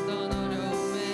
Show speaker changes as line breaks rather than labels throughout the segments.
어떤 어려움에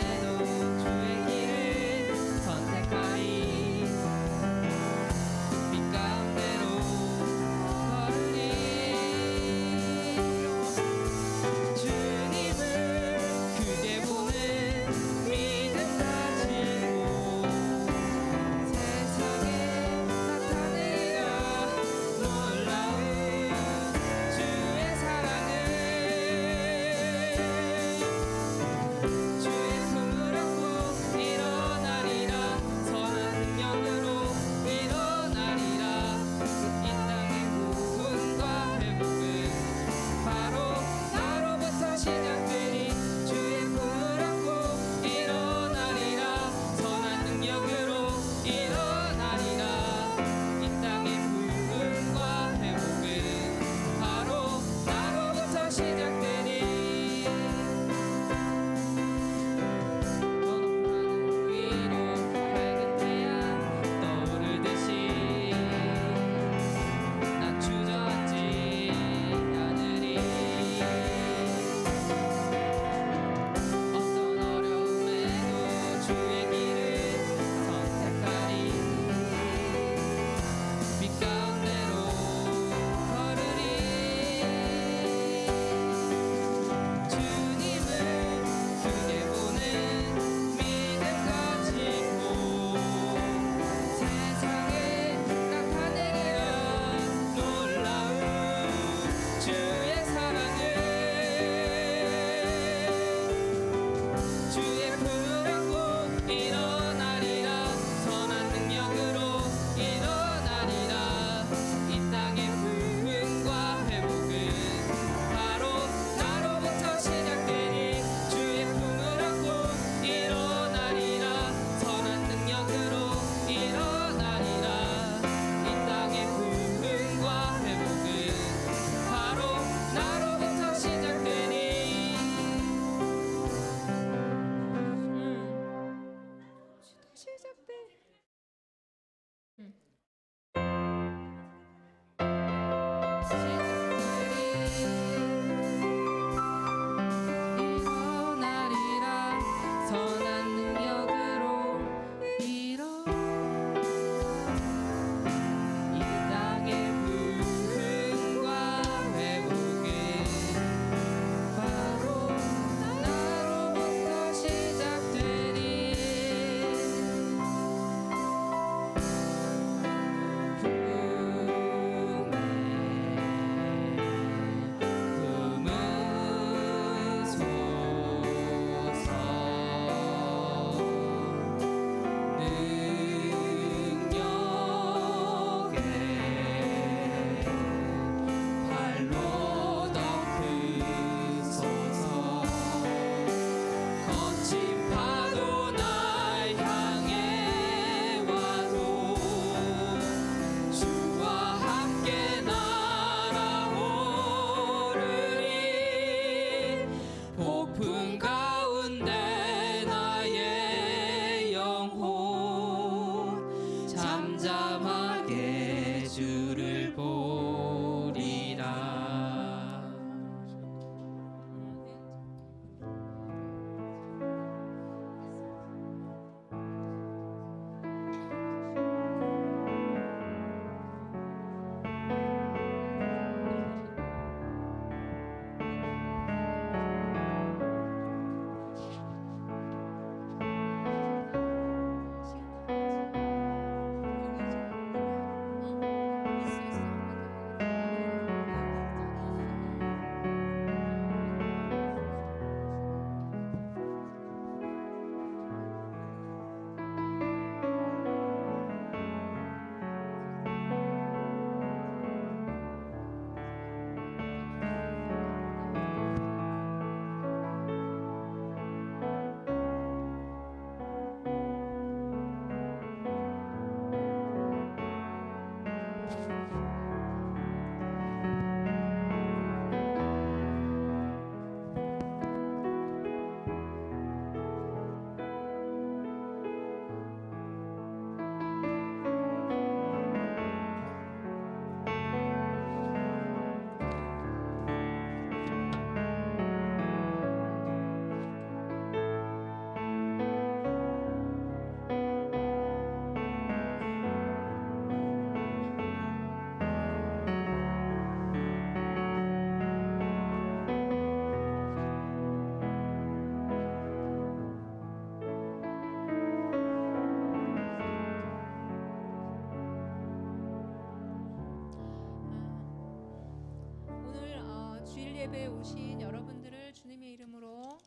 예배에 오신 여러분들을 주님의 이름으로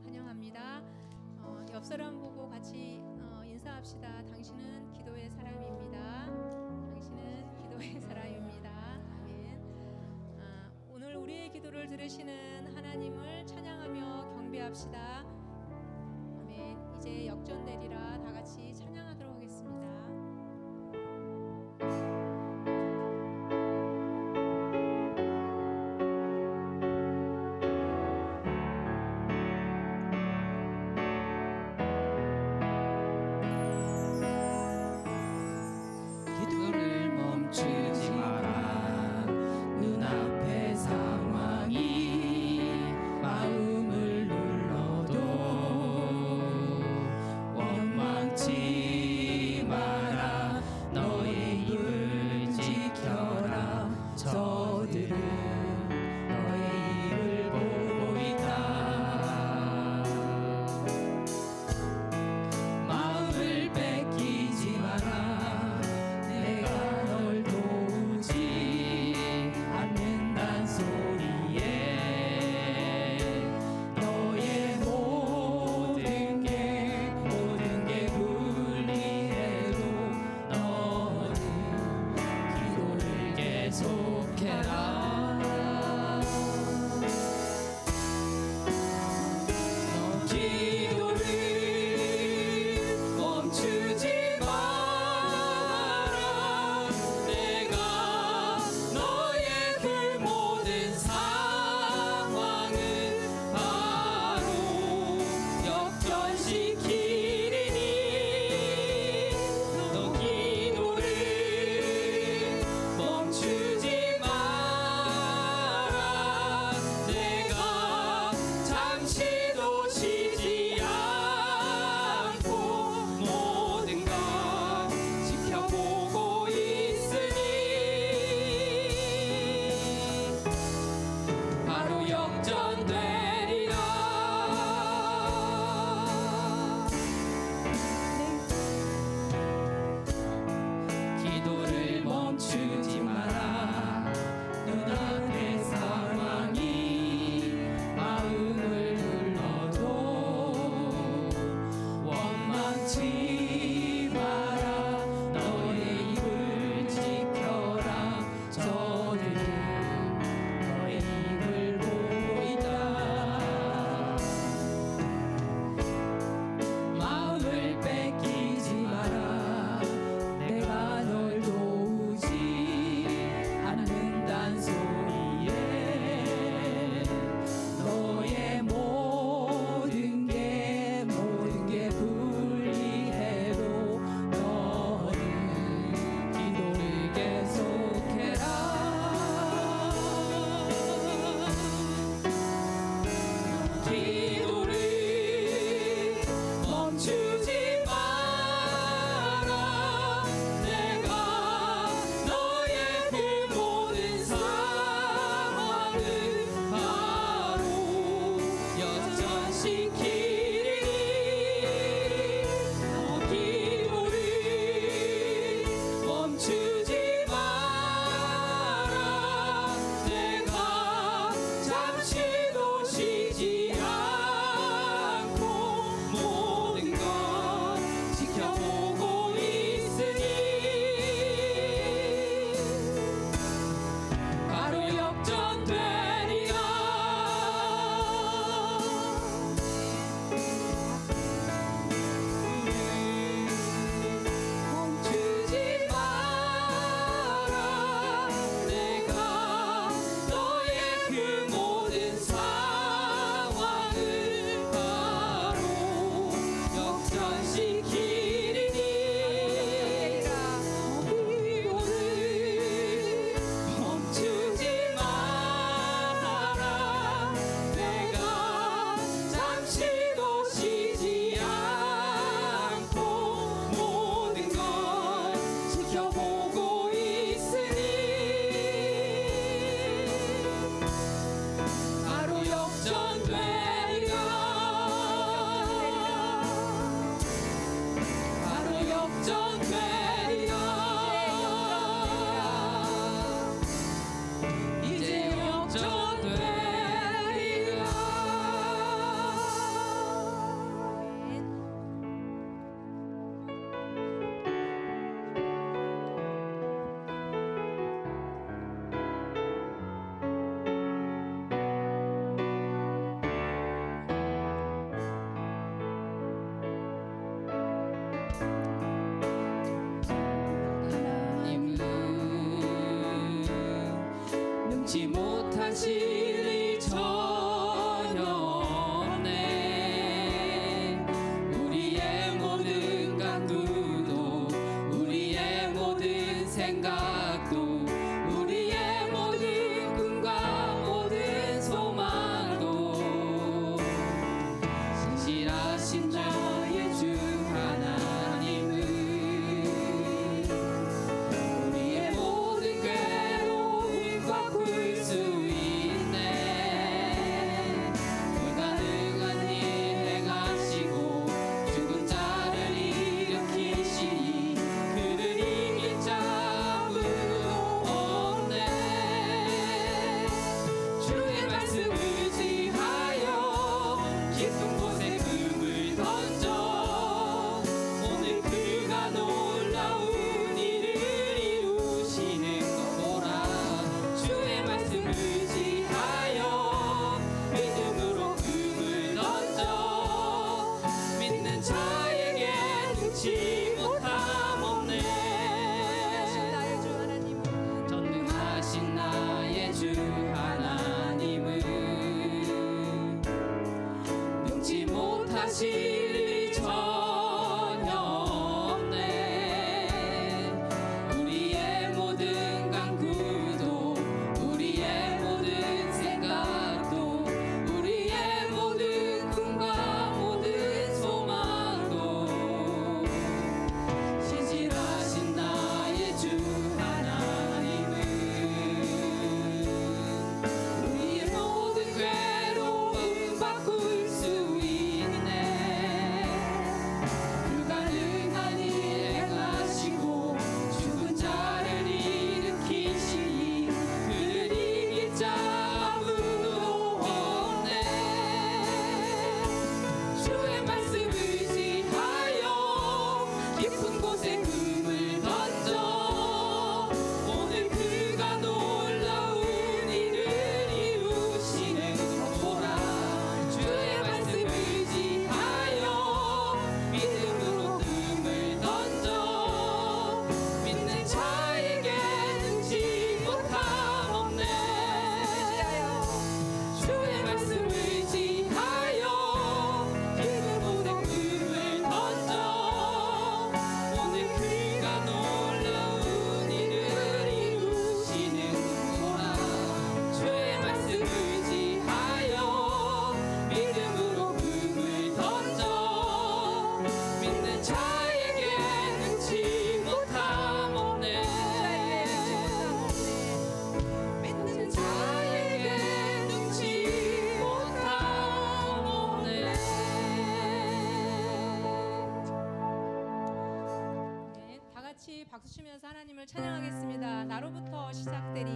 환영합니다. 옆 사람 보고 같이 인사합시다. 당신은 기도의 사람입니다. 당신은 기도의 사람입니다. 아멘. 오늘 우리의 기도를 들으시는 하나님을 찬양하며 경배합시다. 아멘. 이제 역전되리라 다 같이 찬양하도록 하겠습니다.
마음을 눌러도 원망치 못하실 일 전혀 없네. 우리의 모든 간구도 우리의 모든 생각도 우리의 모든 꿈과 모든 소망도 신실하신 저의 주 하나님은 우리의 모든 괴로움 바꿀 수 있네. 불가능한 일 행하시고 죽은 자를 일으키시니 그를 이길 자 아무도 없네. 주의 말씀 의지하여 깊은 곳에 금을 던져 오늘 그가 놀라운 일을 이루시는 것 보라. 주의 말씀 의지하여 믿음으로 금을 던져 믿는 자에게 능치 못함 없네.
나의 주 하나님은
전능하신 나의 주 하나님은 능치 못하실 일 전혀 없네. 우리의 모든 간구도 우리의 모든 생각도 우리의 모든 꿈과 모든 소망도 신실하신 나의 주 하나님은 우리의 모든 괴로움 바꿀 수 있네. 불가능한 일 행하시고 죽은 자를 일으키시니 그를 이길 자 아무도 없네. 주의 말씀 의지하여 깊은 곳에 금을 던져 오늘 그가 놀라운 일을 이루시는 것 보라. 주의 말씀 의지하여 믿음으로 금을 던져 믿는 자에게 능치 못함 없네. 주의 말씀 의지하여 깊은 곳에 금을 던져 오늘 그가 놀라운 일을 이루시는 거라. 주의 말씀 의지하여 믿음으로 금을 던져 믿는 자에게 능치 못함 없네. 믿는 자에게 능치 못함 없네.
네, 다 같이 박수 치면서 하나님을 찬양하겠습니다. 나로부터 시작되리.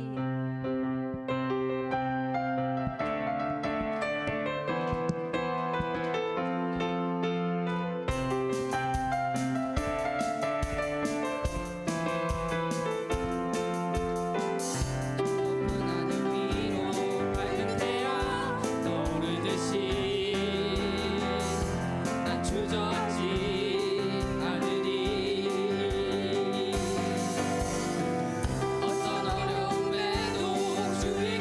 높은 하늘 위로 밝은 태양 떠오르듯이 난 주저하지 않으리. 어떤 어려움에도 주의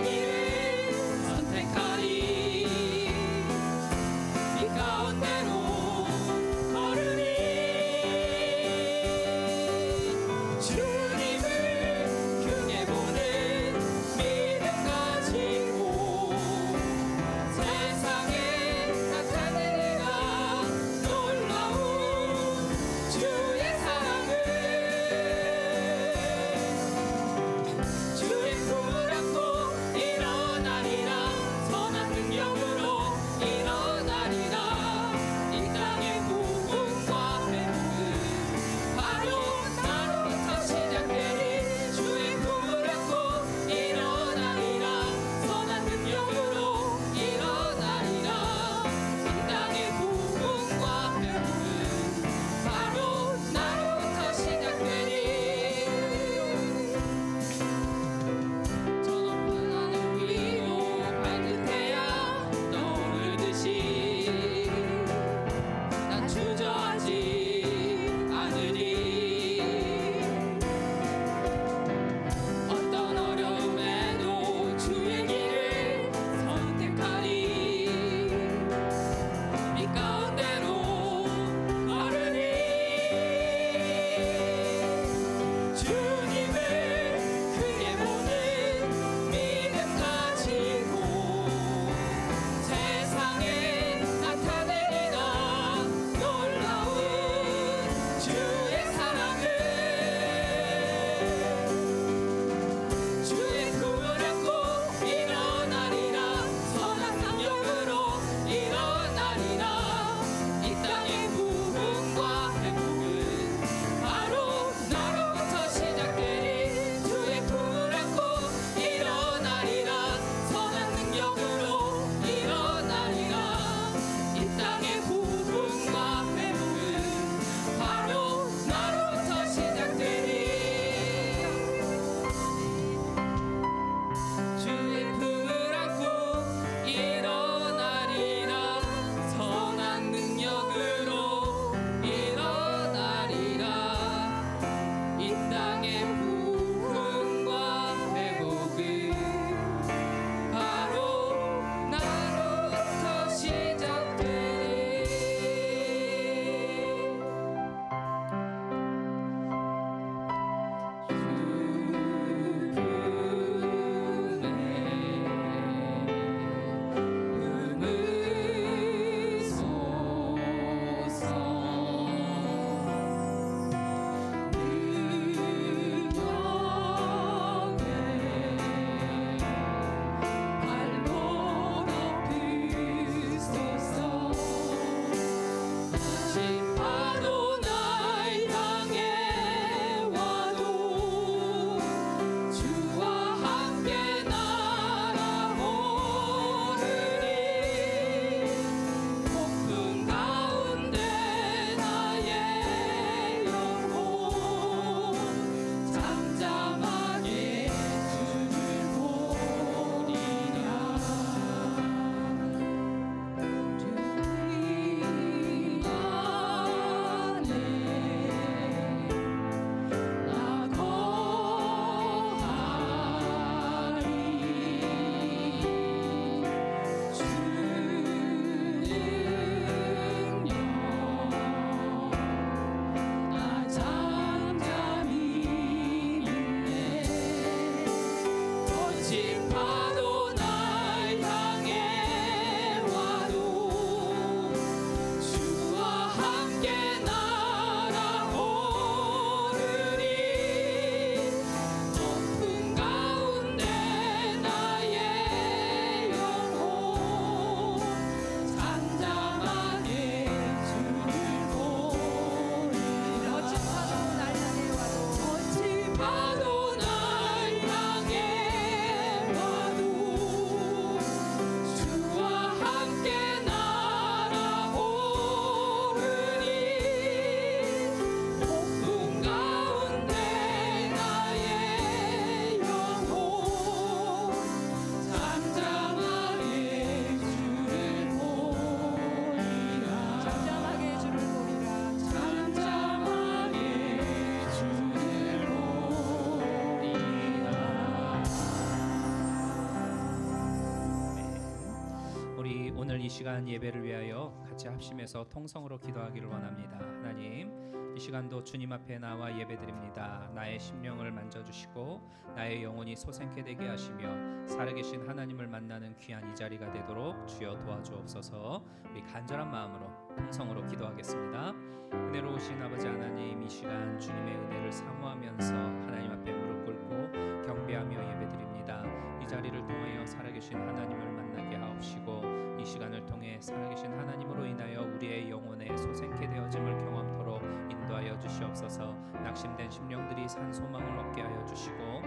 오늘 이 시간 예배를 위하여 같이 합심해서 통성으로 기도하기를 원합니다. 하나님, 이 시간도 주님 앞에 나와 예배드립니다. 나의 심령을 만져주시고 나의 영혼이 소생케 되게 하시며 살아계신 하나님을 만나는 귀한 이 자리가 되도록 주여 도와주옵소서. 우리 간절한 마음으로 통성으로 기도하겠습니다. 은혜로우신 아버지 하나님, 이 시간 주님의 은혜를 사모하면서 하나님 앞에 무릎 꿇고 경배하며 예배드립니다. 이 자리를 통하여 살아계신 하나님을 만나게 하옵시고 이 시간을 통해 살아계신 하나님으로 인하여 우리의 영혼에 소생케 되어짐을 경험토록 인도하여 주시옵소서. 낙심된 심령들이 산 소망을 얻게 하여 주시고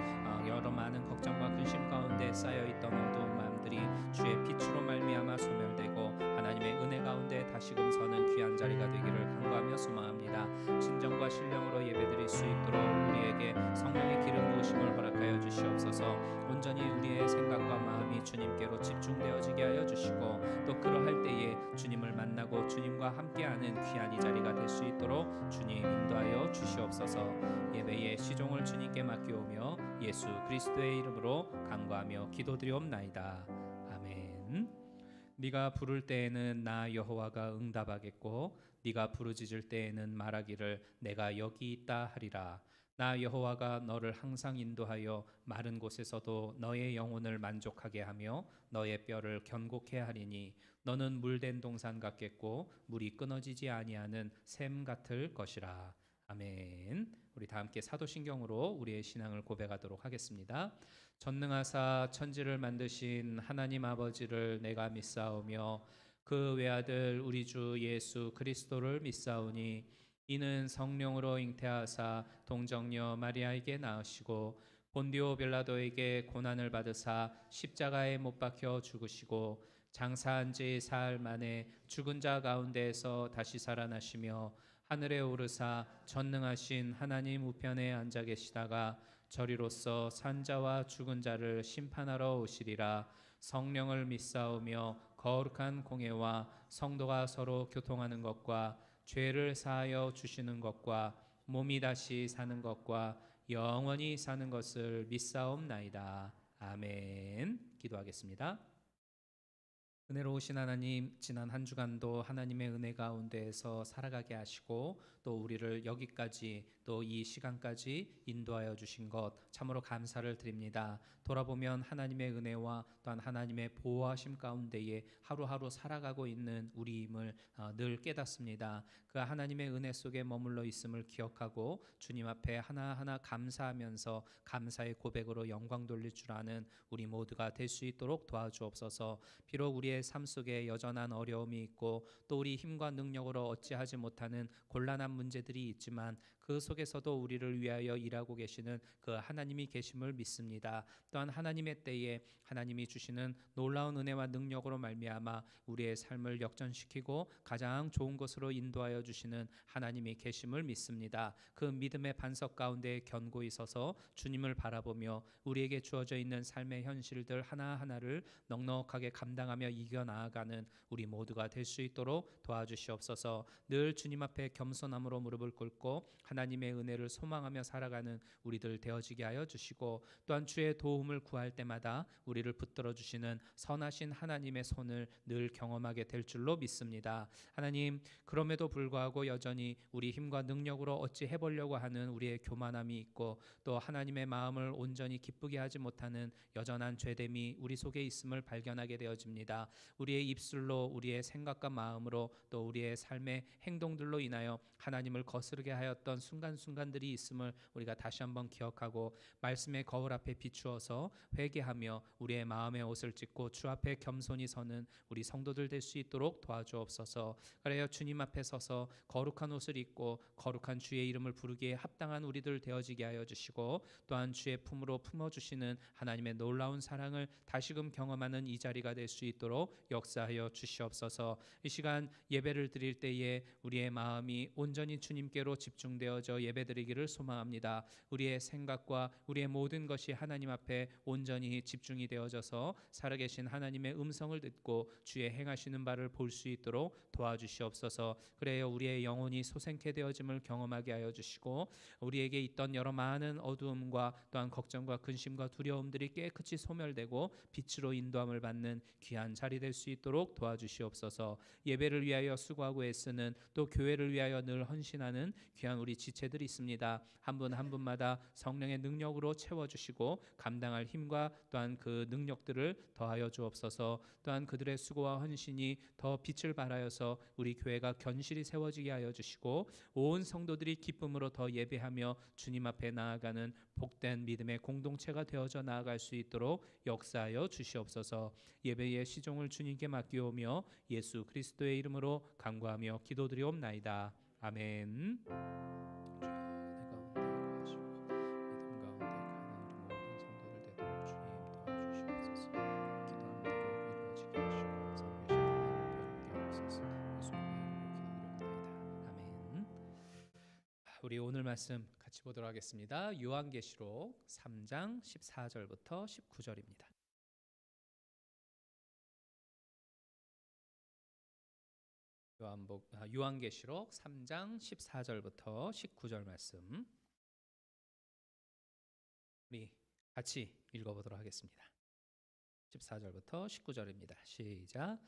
여러 많은 걱정과 근심 가운데 쌓여있던 어두운 마음들이 주의 빛으로 말미암아 소멸되고 하나님의 은혜 가운데 다시금 서는 귀한 자리가 되기를 간구하며 소망합니다. 진정과 신령으로 예배드릴 수 있도록 우리에게 성령의 기름 부으심을 허락하여 주시옵소서. 온전히 우리의 생각과 마음이 주님께로 집중되어지게 하여 주시고 또 그러할 때에 주님을 만나고 주님과 함께하는 귀한 이 자리가 될 수 있도록 주님 인도하여 주시옵소서. 예배의 시종을 주님께 맡기오며 예수 그리스도의 이름으로 간구하며 기도드리옵나이다. 아멘. 네가 부를 때에는 나 여호와가 응답하겠고 네가 부르짖을 때에는 말하기를 내가 여기 있다 하리라. 나 여호와가 너를 항상 인도하여 마른 곳에서도 너의 영혼을 만족하게 하며 너의 뼈를 견고케 하리니 너는 물된 동산 같겠고 물이 끊어지지 아니하는 샘 같을 것이라. 아멘. 우리 다 함께 사도신경으로 우리의 신앙을 고백하도록 하겠습니다. 전능하사 천지를 만드신 하나님 아버지를 내가 믿사오며 그 외아들 우리 주 예수 그리스도를 믿사오니 이는 성령으로 잉태하사 동정녀 마리아에게 낳으시고 본디오 빌라도에게 고난을 받으사 십자가에 못 박혀 죽으시고 장사한 지 사흘 만에 죽은 자 가운데에서 다시 살아나시며 하늘에 오르사 전능하신 하나님 우편에 앉아 계시다가 저리로서 산자와 죽은 자를 심판하러 오시리라. 성령을 믿사오며 거룩한 공예와 성도가 서로 교통하는 것과 죄를 사하여 주시는 것과 몸이 다시 사는 것과 영원히 사는 것을 믿사옵나이다. 아멘. 기도하겠습니다. 은혜로우신 하나님, 지난 한 주간도 하나님의 은혜 가운데에서 살아가게 하시고 또 우리를 여기까지 또 이 시간까지 인도하여 주신 것 참으로 감사를 드립니다. 돌아보면 하나님의 은혜와 또한 하나님의 보호하심 가운데에 하루하루 살아가고 있는 우리임을 늘 깨닫습니다. 그 하나님의 은혜 속에 머물러 있음을 기억하고 주님 앞에 하나하나 감사하면서 감사의 고백으로 영광 돌릴 줄 아는 우리 모두가 될 수 있도록 도와주옵소서. 비록 우리의 삶 속에 여전한 어려움이 있고 또 우리 힘과 능력으로 어찌하지 못하는 곤란한 문제들이 있지만 그 속에서도 우리를 위하여 일하고 계시는 그 하나님이 계심을 믿습니다. 또한 하나님의 때에 하나님이 주시는 놀라운 은혜와 능력으로 말미암아 우리의 삶을 역전시키고 가장 좋은 곳으로 인도하여 주시는 하나님이 계심을 믿습니다. 그 믿음의 반석 가운데 견고히 서서 주님을 바라보며 우리에게 주어져 있는 삶의 현실들 하나하나를 넉넉하게 감당하며 이겨나아가는 우리 모두가 될 수 있도록 도와주시옵소서. 늘 주님 앞에 겸손함으로 무릎을 꿇고 하나님의 은혜를 소망하며 살아가는 우리들 되어지게 하여 주시고 또한 주의 도움을 구할 때마다 우리를 붙들어 주시는 선하신 하나님의 손을 늘 경험하게 될 줄로 믿습니다. 하나님, 그럼에도 불구하고 여전히 우리 힘과 능력으로 어찌 해보려고 하는 우리의 교만함이 있고 또 하나님의 마음을 온전히 기쁘게 하지 못하는 여전한 죄됨이 우리 속에 있음을 발견하게 되어집니다. 우리의 입술로 우리의 생각과 마음으로 또 우리의 삶의 행동들로 인하여 하나님을 거스르게 하였던 순간순간들이 있음을 우리가 다시 한번 기억하고 말씀의 거울 앞에 비추어서 회개하며 우리의 마음의 옷을 찢고 주 앞에 겸손히 서는 우리 성도들 될 수 있도록 도와주옵소서. 그래야 주님 앞에 서서 거룩한 옷을 입고 거룩한 주의 이름을 부르기에 합당한 우리들 되어지게 하여 주시고 또한 주의 품으로 품어주시는 하나님의 놀라운 사랑을 다시금 경험하는 이 자리가 될 수 있도록 역사하여 주시옵소서. 이 시간 예배를 드릴 때에 우리의 마음이 온전히 주님께로 집중되어져 예배드리기를 소망합니다. 우리의 생각과 우리의 모든 것이 하나님 앞에 온전히 집중이 되어져서 주셔서 살아계신 하나님의 음성을 듣고 주의 행하시는 바를 볼 수 있도록 도와주시옵소서. 그래요, 우리의 영혼이 소생케 되어짐을 경험하게 하여 주시고 우리에게 있던 여러 많은 어두움과 또한 걱정과 근심과 두려움들이 깨끗이 소멸되고 빛으로 인도함을 받는 귀한 자리 될 수 있도록 도와주시옵소서. 예배를 위하여 수고하고 애쓰는, 또 교회를 위하여 늘 헌신하는 귀한 우리 지체들이 있습니다. 한 분 한 분마다 성령의 능력으로 채워주시고 감당할 힘과 또한 그 능력들을 더하여 주옵소서. 또한 그들의 수고와 헌신이 더 빛을 발하여서 우리 교회가 견실히 세워지게 하여 주시고 온 성도들이 기쁨으로 더 예배하며 주님 앞에 나아가는 복된 믿음의 공동체가 되어져 나아갈 수 있도록 역사하여 주시옵소서. 예배의 시종을 주님께 맡기오며 예수 그리스도의 이름으로 간구하며 기도드리옵나이다. 아멘. 우리 오늘 말씀 같이 보도록 하겠습니다. 요한계시록 3장 14절부터 19절입니다. 요한계시록 3장 14절부터 19절 말씀 우리 같이 읽어보도록 하겠습니다. 14절부터 19절입니다. 시작.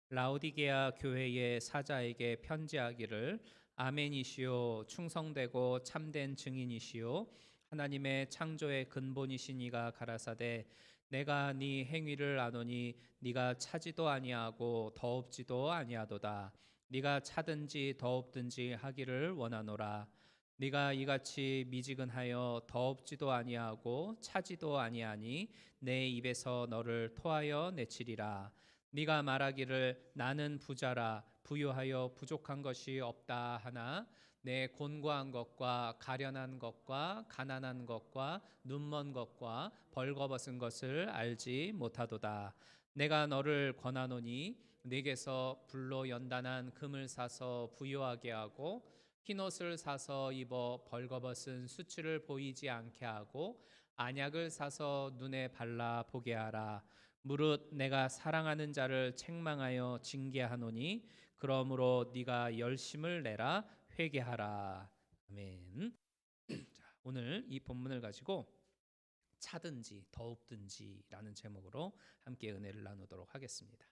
라오디게아 교회의 사자에게 편지하기를 아멘이시오, 충성되고 참된 증인이시오, 하나님의 창조의 근본이신 이가 가라사대 내가 네 행위를 아노니 네가 차지도 아니하고 더웁지도 아니하도다. 네가 차든지 더웁든지 하기를 원하노라. 네가 이같이 미지근하여 더웁지도 아니하고 차지도 아니하니 내 입에서 너를 토하여 내치리라. 네가 말하기를 나는 부자라 부유하여 부족한 것이 없다 하나 내 곤고한 것과 가련한 것과 가난한 것과 눈먼 것과 벌거벗은 것을 알지 못하도다. 내가 너를 권하노니 네게서 불로 연단한 금을 사서 부유하게 하고 흰옷을 사서 입어 벌거벗은 수치를 보이지 않게 하고 안약을 사서 눈에 발라 보게 하라. 무릇 내가 사랑하는 자를 책망하여 징계하노니 그러므로 네가 열심을 내라 회개하라. 아멘. 자, 오늘 이 본문을 가지고 차든지 더웁든지라는 제목으로 함께 은혜를 나누도록 하겠습니다.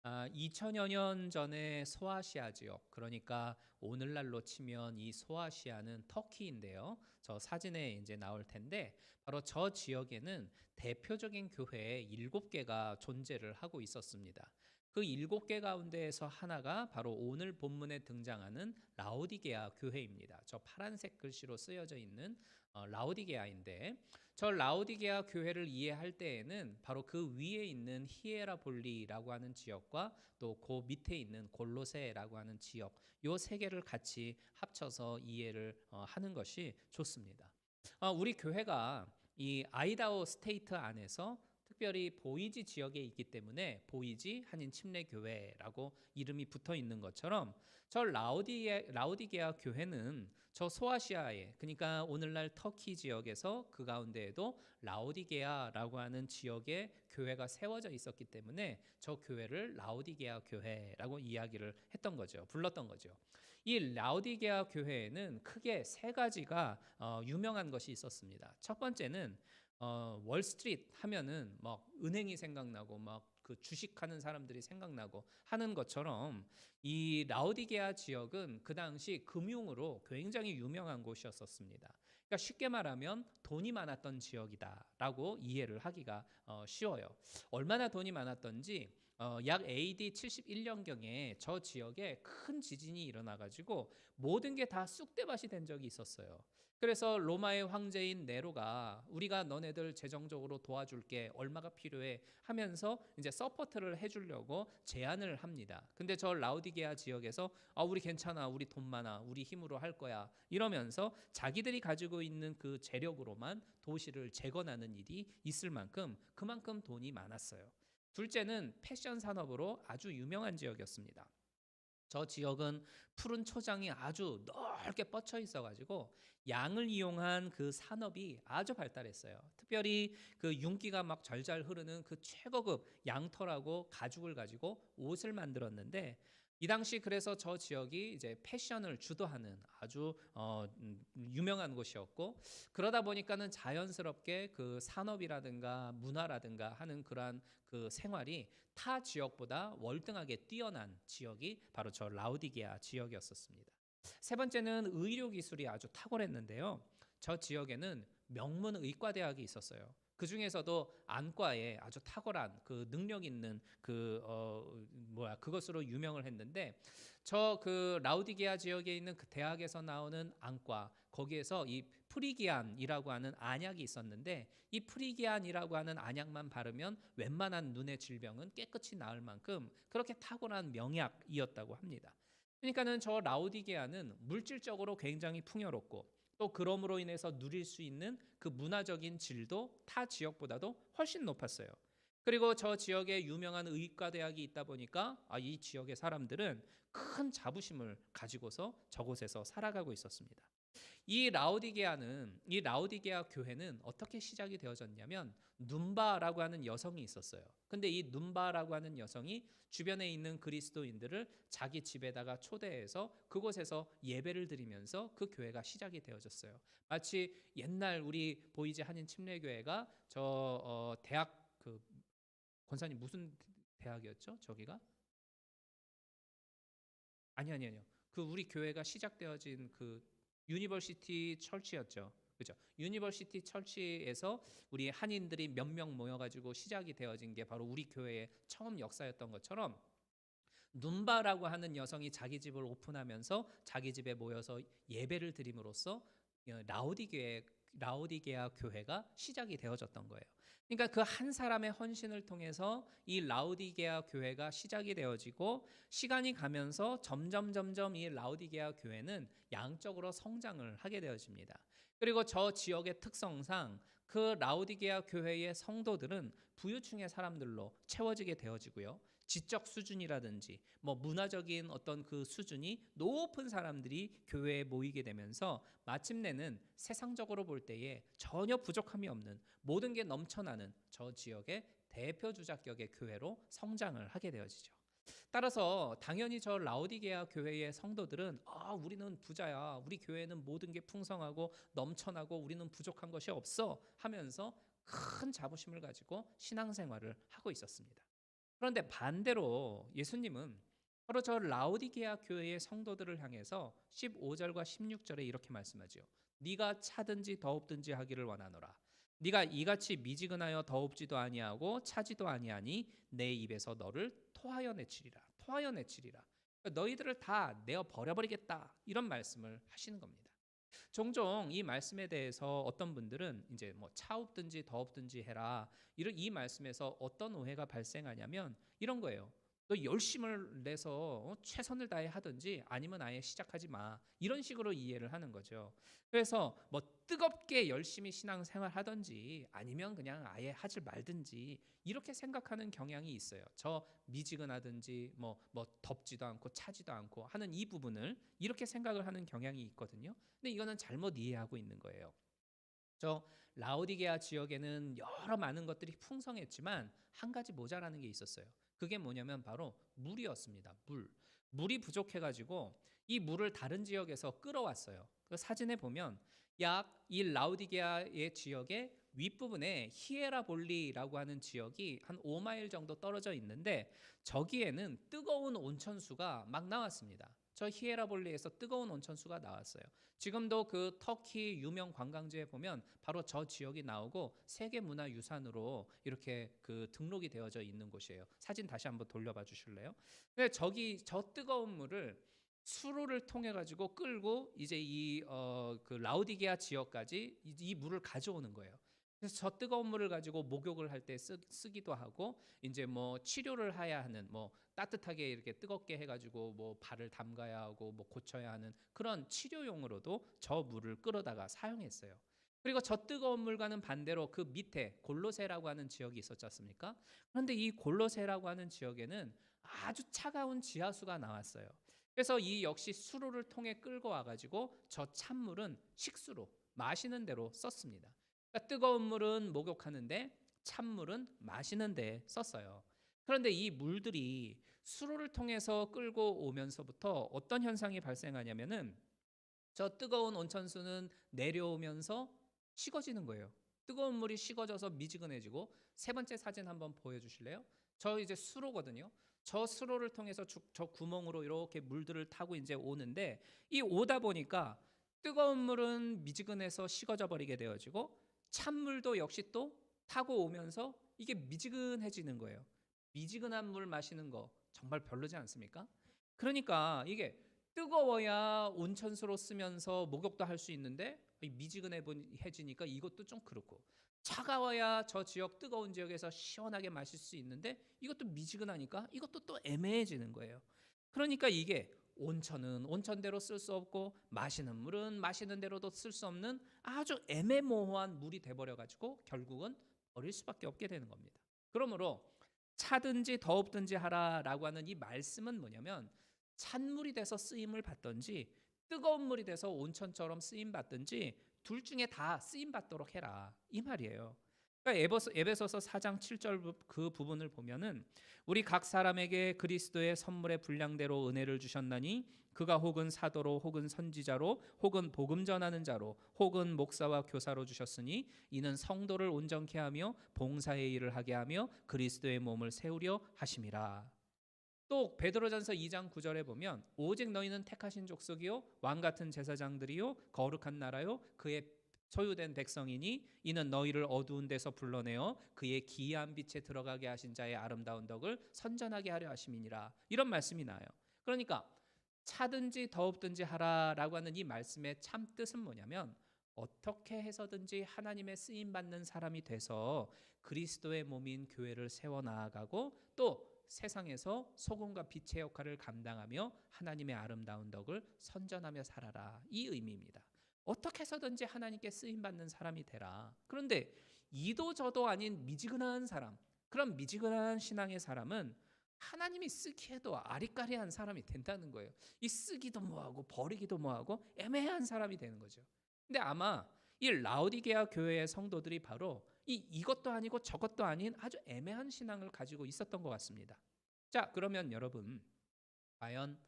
2000여 년 전에 소아시아 지역, 그러니까 오늘날로 치면 이 소아시아는 터키인데요. 저 사진에 이제 나올 텐데 바로 저 지역에는 대표적인 교회 7개가 존재를 하고 있었습니다. 그 7개 가운데에서 하나가 바로 오늘 본문에 등장하는 라오디게아 교회입니다. 저 파란색 글씨로 쓰여져 있는 라오디게아인데 저 라오디게아 교회를 이해할 때에는 바로 그 위에 있는 히에라볼리라고 하는 지역과 또 그 밑에 있는 골로새라고 하는 지역, 요 세 개를 같이 합쳐서 이해를 하는 것이 좋습니다. 우리 교회가 이 아이다호 스테이트 안에서 특별히 보이지 지역에 있기 때문에 보이지 한인 침례교회라고 이름이 붙어 있는 것처럼 저 라오디게아 교회는 저 소아시아에, 그러니까 오늘날 터키 지역에서 그 가운데에도 라오디게아라고 하는 지역에 교회가 세워져 있었기 때문에 저 교회를 라오디게아 교회라고 이야기를 했던 거죠. 불렀던 거죠. 이 라오디게아 교회에는 크게 세 가지가 유명한 것이 있었습니다. 첫 번째는 월스트리트 하면은 막 은행이 생각나고 막 그 주식하는 사람들이 생각나고 하는 것처럼 이 라오디게아 지역은 그 당시 금융으로 굉장히 유명한 곳이었었습니다. 그러니까 쉽게 말하면 돈이 많았던 지역이다라고 이해를 하기가 쉬워요. 얼마나 돈이 많았던지 약 AD 71년경에 저 지역에 큰 지진이 일어나가지고 모든 게 다 쑥대밭이 된 적이 있었어요. 그래서 로마의 황제인 네로가 우리가 너네들 재정적으로 도와줄게, 얼마가 필요해 하면서 이제 서포트를 해주려고 제안을 합니다. 근데 저 라오디게아 지역에서 우리 괜찮아, 우리 돈 많아, 우리 힘으로 할 거야 이러면서 자기들이 가지고 있는 그 재력으로만 도시를 재건하는 일이 있을 만큼 그만큼 돈이 많았어요. 둘째는 패션 산업으로 아주 유명한 지역이었습니다. 저 지역은 푸른 초장이 아주 넓게 뻗쳐 있어가지고 양을 이용한 그 산업이 아주 발달했어요. 특별히 그 윤기가 막 잘잘 흐르는 그 최고급 양털하고 가죽을 가지고 옷을 만들었는데 이 당시 그래서 저 지역이 이제 패션을 주도하는 아주 유명한 곳이었고 그러다 보니까는 자연스럽게 그 산업이라든가 문화라든가 하는 그러한 그 생활이 타 지역보다 월등하게 뛰어난 지역이 바로 저 라우디게아 지역이었었습니다. 세 번째는 의료 기술이 아주 탁월했는데요. 저 지역에는 명문 의과대학이 있었어요. 그 중에서도 안과에 아주 탁월한 그 능력 있는 그것으로 유명을 했는데 저 그 라우디게아 지역에 있는 그 대학에서 나오는 안과 거기에서 이 프리기안이라고 하는 안약이 있었는데 이 프리기안이라고 하는 안약만 바르면 웬만한 눈의 질병은 깨끗이 나을 만큼 그렇게 탁월한 명약이었다고 합니다. 그러니까는 저 라우디게아는 물질적으로 굉장히 풍요롭고 또 그럼으로 인해서 누릴 수 있는 그 문화적인 질도 타 지역보다도 훨씬 높았어요. 그리고 저 지역에 유명한 의과 대학이 있다 보니까 이 지역의 사람들은 큰 자부심을 가지고서 저곳에서 살아가고 있었습니다. 이 라우디게아 교회는 어떻게 시작이 되어졌냐면 눈바라고 하는 여성이 있었어요. 근데 이 눈바라고 하는 여성이 주변에 있는 그리스도인들을 자기 집에다가 초대해서 그곳에서 예배를 드리면서 그 교회가 시작이 되어졌어요. 마치 옛날 우리 보이지 한인 침례교회가 저 대학 그 권사님 무슨 대학이었죠? 저기가? 아니요. 그 우리 교회가 시작되어진 그 유니버시티 철치였죠. 그죠? 유니버시티 철치에서 우리 한인들이 몇 명 모여가지고 시작이 되어진 게 바로 우리 교회의 처음 역사였던 것처럼 눈바라고 하는 여성이 자기 집을 오픈하면서 자기 집에 모여서 예배를 드림으로써 라우디게아 교회가 시작이 되어졌던 거예요. 그러니까 그 한 사람의 헌신을 통해서 이 라우디게아 교회가 시작이 되어지고 시간이 가면서 점점 이 라우디게아 교회는 양적으로 성장을 하게 되어집니다. 그리고 저 지역의 특성상 그 라우디게아 교회의 성도들은 부유층의 사람들로 채워지게 되어지고요. 지적 수준이라든지 뭐 문화적인 어떤 그 수준이 높은 사람들이 교회에 모이게 되면서 마침내는 세상적으로 볼 때에 전혀 부족함이 없는 모든 게 넘쳐나는 저 지역의 대표 주자격의 교회로 성장을 하게 되어지죠. 따라서 당연히 저 라우디게아 교회의 성도들은 우리는 부자야. 우리 교회는 모든 게 풍성하고 넘쳐나고 우리는 부족한 것이 없어 하면서 큰 자부심을 가지고 신앙생활을 하고 있었습니다. 그런데 반대로 예수님은 바로 저 라우디게아 교회의 성도들을 향해서 15절과 16절에 이렇게 말씀하죠. 네가 차든지 더웁든지 하기를 원하노라. 네가 이같이 미지근하여 더웁지도 아니하고 차지도 아니하니 내 입에서 너를 토하여 내치리라. 그러니까 너희들을 다 내어 버려버리겠다. 이런 말씀을 하시는 겁니다. 종종 이 말씀에 대해서 어떤 분들은 이제 뭐 차옵든지 더웁든지 해라. 이 말씀에서 어떤 오해가 발생하냐면 이런 거예요. 너 열심을 내서 최선을 다해 하든지 아니면 아예 시작하지 마. 이런 식으로 이해를 하는 거죠. 그래서 뭐 뜨겁게 열심히 신앙생활 하든지 아니면 그냥 아예 하지 말든지 이렇게 생각하는 경향이 있어요. 저 미지근하든지 뭐 덥지도 않고 차지도 않고 하는 이 부분을 이렇게 생각을 하는 경향이 있거든요. 근데 이거는 잘못 이해하고 있는 거예요. 저 라우디게아 지역에는 여러 많은 것들이 풍성했지만 한 가지 모자라는 게 있었어요. 그게 뭐냐면 바로 물이었습니다. 물이 부족해가지고 이 물을 다른 지역에서 끌어왔어요. 그 사진에 보면 이 라우디게아의 지역의 윗부분에 히에라볼리라고 하는 지역이 한 5마일 정도 떨어져 있는데 저기에는 뜨거운 온천수가 막 나왔습니다. 저 히에라볼리에서 뜨거운 온천수가 나왔어요. 지금도 그 터키 유명 관광지에 보면 바로 저 지역이 나오고 세계문화유산으로 이렇게 그 등록이 되어져 있는 곳이에요. 사진 다시 한번 돌려봐 주실래요? 근데 저 뜨거운 물을 수로를 통해 가지고 끌고 이제 그 라우디게아 지역까지 이 물을 가져오는 거예요. 그래서 저 뜨거운 물을 가지고 목욕을 할 때 쓰기도 하고 이제 뭐 치료를 해야 하는 뭐 따뜻하게 이렇게 뜨겁게 해가지고 뭐 발을 담가야 하고 뭐 고쳐야 하는 그런 치료용으로도 저 물을 끌어다가 사용했어요. 그리고 저 뜨거운 물과는 반대로 그 밑에 골로세라고 하는 지역이 있었지 않습니까? 그런데 이 골로세라고 하는 지역에는 아주 차가운 지하수가 나왔어요. 그래서 이 역시 수로를 통해 끌고 와가지고 저 찬물은 식수로 마시는 대로 썼습니다. 그러니까 뜨거운 물은 목욕하는데 찬물은 마시는 데 썼어요. 그런데 이 물들이 수로를 통해서 끌고 오면서부터 어떤 현상이 발생하냐면은 저 뜨거운 온천수는 내려오면서 식어지는 거예요. 뜨거운 물이 식어져서 미지근해지고, 세 번째 사진 한번 보여주실래요? 저 이제 수로거든요. 저 수로를 통해서 저 구멍으로 이렇게 물들을 타고 이제 오는데, 이 오다 보니까 뜨거운 물은 미지근해서 식어져 버리게 되어지고, 찬물도 역시 또 타고 오면서 이게 미지근해지는 거예요. 미지근한 물 마시는 거 정말 별로지 않습니까? 그러니까 이게 뜨거워야 온천수로 쓰면서 목욕도 할 수 있는데 미지근해지니까 이것도 좀 그렇고, 차가워야 저 지역 뜨거운 지역에서 시원하게 마실 수 있는데 이것도 미지근하니까 이것도 또 애매해지는 거예요. 그러니까 이게 온천은 온천대로 쓸 수 없고 마시는 물은 마시는 대로도 쓸 수 없는 아주 애매모호한 물이 돼버려 가지고 결국은 버릴 수밖에 없게 되는 겁니다. 그러므로 차든지 더웁든지 하라라고 하는 이 말씀은 뭐냐면, 찬물이 돼서 쓰임을 받든지 뜨거운 물이 돼서 온천처럼 쓰임 받든지 둘 중에 다 쓰임 받도록 해라, 이 말이에요. 그러니까 에베소서 4장 7절 그 부분을 보면은, 우리 각 사람에게 그리스도의 선물의 분량대로 은혜를 주셨나니 그가 혹은 사도로 혹은 선지자로 혹은 복음 전하는 자로 혹은 목사와 교사로 주셨으니 이는 성도를 온전케 하며 봉사의 일을 하게 하며 그리스도의 몸을 세우려 하심이라. 또 베드로전서 2장 9절에 보면, 오직 너희는 택하신 족속이요 왕 같은 제사장들이요 거룩한 나라요 그의 소유된 백성이니 이는 너희를 어두운 데서 불러내어 그의 기이한 빛에 들어가게 하신 자의 아름다운 덕을 선전하게 하려 하심이니라. 이런 말씀이 나요. 그러니까 차든지 더웁든지 하라라고 하는 이 말씀의 참 뜻은 뭐냐면, 어떻게 해서든지 하나님의 쓰임 받는 사람이 돼서 그리스도의 몸인 교회를 세워 나아가고, 또 세상에서 소금과 빛의 역할을 감당하며 하나님의 아름다운 덕을 선전하며 살아라, 이 의미입니다. 어떻게 해서든지 하나님께 쓰임 받는 사람이 되라. 그런데 이도 저도 아닌 미지근한 사람, 그런 미지근한 신앙의 사람은 하나님이 쓰기에도 아리까리한 사람이 된다는 거예요. 이 쓰기도 뭐하고 버리기도 뭐하고 애매한 사람이 되는 거죠. 근데 아마 이 라오디게아 교회의 성도들이 바로 이것도 아니고 저것도 아닌 아주 애매한 신앙을 가지고 있었던 것 같습니다. 자, 그러면 여러분, 과연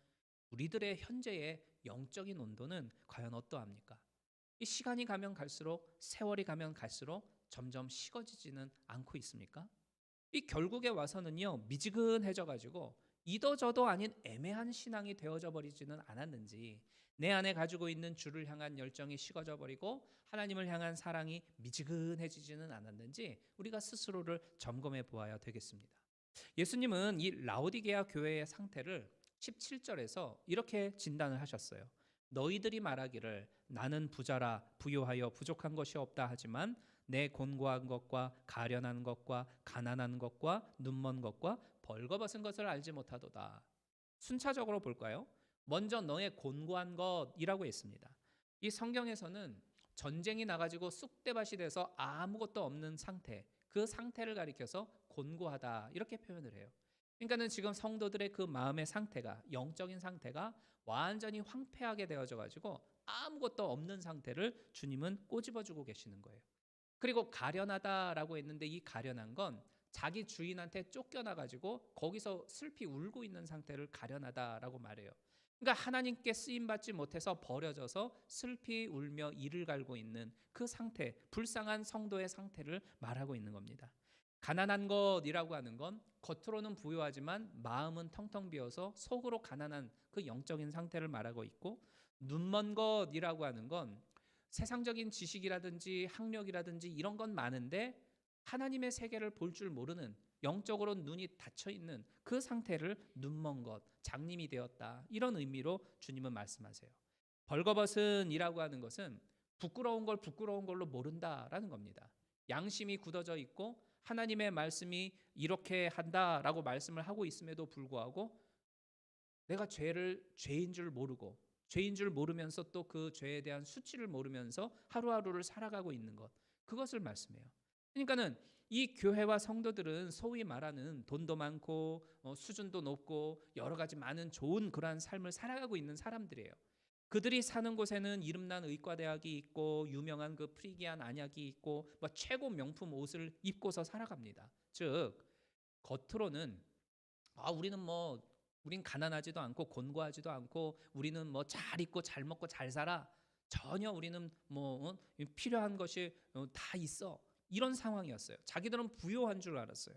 우리들의 현재의 영적인 온도는 과연 어떠합니까? 이 시간이 가면 갈수록, 세월이 가면 갈수록 점점 식어지지는 않고 있습니까? 이 결국에 와서는요, 미지근해져 가지고 이도저도 아닌 애매한 신앙이 되어져 버리지는 않았는지, 내 안에 가지고 있는 주를 향한 열정이 식어져 버리고 하나님을 향한 사랑이 미지근해지지는 않았는지 우리가 스스로를 점검해 보아야 되겠습니다. 예수님은 이 라오디게아 교회의 상태를 17절에서 이렇게 진단을 하셨어요. 너희들이 말하기를 나는 부자라 부요하여 부족한 것이 없다 하지만 내 곤고한 것과 가련한 것과 가난한 것과 눈먼 것과 벌거벗은 것을 알지 못하도다. 순차적으로 볼까요? 먼저 너의 곤고한 것이라고 했습니다. 이 성경에서는 전쟁이 나가지고 쑥대밭이 돼서 아무것도 없는 상태, 그 상태를 가리켜서 곤고하다 이렇게 표현을 해요. 그러니까는 지금 성도들의 그 마음의 상태가, 영적인 상태가 완전히 황폐하게 되어져 가지고 아무것도 없는 상태를 주님은 꼬집어주고 계시는 거예요. 그리고 가련하다라고 했는데, 이 가련한 건 자기 주인한테 쫓겨나 가지고 거기서 슬피 울고 있는 상태를 가련하다라고 말해요. 그러니까 하나님께 쓰임 받지 못해서 버려져서 슬피 울며 이를 갈고 있는 그 상태, 불쌍한 성도의 상태를 말하고 있는 겁니다. 가난한 것이라고 하는 건 겉으로는 부유하지만 마음은 텅텅 비어서 속으로 가난한 그 영적인 상태를 말하고 있고, 눈먼 것이라고 하는 건 세상적인 지식이라든지 학력이라든지 이런 건 많은데 하나님의 세계를 볼 줄 모르는, 영적으로 눈이 닫혀 있는 그 상태를 눈먼 것, 장님이 되었다, 이런 의미로 주님은 말씀하세요. 벌거벗은이라고 하는 것은 부끄러운 걸 부끄러운 걸로 모른다라는 겁니다. 양심이 굳어져 있고 하나님의 말씀이 이렇게 한다라고 말씀을 하고 있음에도 불구하고 내가 죄인 줄 모르고, 죄인 줄 모르면서 또 그 죄에 대한 수치를 모르면서 하루하루를 살아가고 있는 것, 그것을 말씀해요. 그러니까는 이 교회와 성도들은 소위 말하는 돈도 많고 수준도 높고 여러 가지 많은 좋은 그러한 삶을 살아가고 있는 사람들이에요. 그들이 사는 곳에는 이름난 의과대학이 있고 유명한 그 프리기안 안약이 있고 뭐 최고 명품 옷을 입고서 살아갑니다. 즉 겉으로는 우린 가난하지도 않고 곤고하지도 않고 우리는 뭐 잘 입고 잘 먹고 잘 살아. 전혀 우리는 필요한 것이 다 있어. 이런 상황이었어요. 자기들은 부유한 줄 알았어요.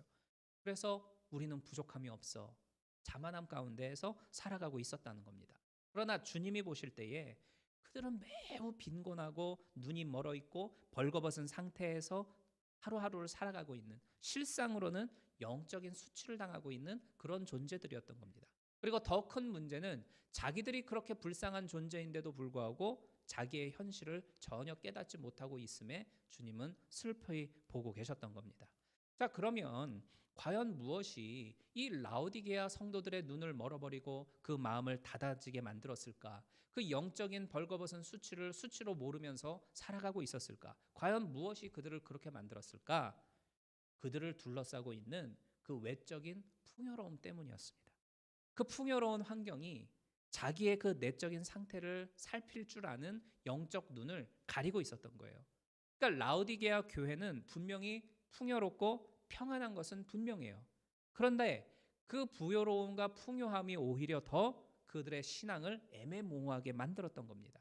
그래서 우리는 부족함이 없어. 자만함 가운데에서 살아가고 있었다는 겁니다. 그러나 주님이 보실 때에 그들은 매우 빈곤하고 눈이 멀어 있고 벌거벗은 상태에서 하루하루를 살아가고 있는, 실상으로는 영적인 수치를 당하고 있는 그런 존재들이었던 겁니다. 그리고 더 큰 문제는 자기들이 그렇게 불쌍한 존재인데도 불구하고 자기의 현실을 전혀 깨닫지 못하고 있음에 주님은 슬퍼히 보고 계셨던 겁니다. 자, 그러면 과연 무엇이 이 라오디게아 성도들의 눈을 멀어버리고 그 마음을 닫아지게 만들었을까? 그 영적인 벌거벗은 수치로 모르면서 살아가고 있었을까? 과연 무엇이 그들을 그렇게 만들었을까? 그들을 둘러싸고 있는 그 외적인 풍요로움 때문이었습니다. 그 풍요로운 환경이 자기의 그 내적인 상태를 살필 줄 아는 영적 눈을 가리고 있었던 거예요. 그러니까 라오디게아 교회는 분명히 풍요롭고 평안한 것은 분명해요. 그런데 그 부요로움과 풍요함이 오히려 더 그들의 신앙을 애매모호하게 만들었던 겁니다.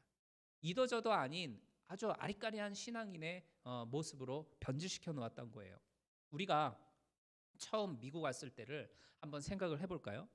이도저도 아닌 아주 아리까리한 신앙인의 모습으로 변질시켜 놓았던 거예요. 우리가 처음 미국 왔을 때를 한번 생각을 해볼까요?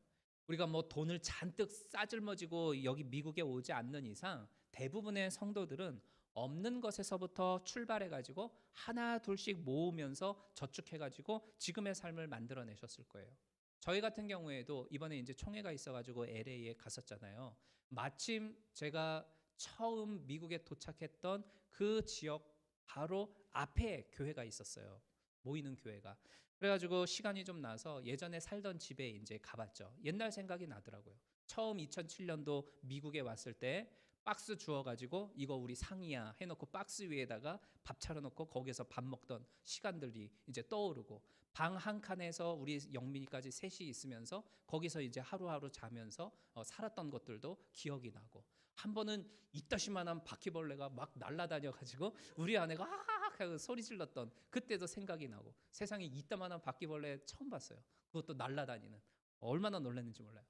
우리가 뭐 돈을 잔뜩 싸질머지고 여기 미국에 오지 않는 이상 대부분의 성도들은 없는 것에서부터 출발해가지고 하나 둘씩 모으면서 저축해가지고 지금의 삶을 만들어내셨을 거예요. 저희 같은 경우에도 이번에 이제 총회가 있어가지고 LA에 갔었잖아요. 마침 제가 처음 미국에 도착했던 그 지역 바로 앞에 교회가 있었어요. 모이는 교회가. 그래가지고 시간이 좀 나서 예전에 살던 집에 이제 가봤죠. 옛날 생각이 나더라고요. 처음 2007년도 미국에 왔을 때 박스 주워가지고 이거 우리 상이야 해놓고 박스 위에다가 밥 차려놓고 거기서 밥 먹던 시간들이 이제 떠오르고 방 한 칸에서 우리 영민이까지 셋이 있으면서 거기서 이제 하루하루 자면서 살았던 것들도 기억이 나고 한 번은 이따시만한 바퀴벌레가 막 날아다녀가지고 우리 아내가 하하하 하고 소리 질렀던 그때도 생각이 나고 세상에 이따만한 바퀴벌레 처음 봤어요. 그것도 날아다니는 얼마나 놀랐는지 몰라요.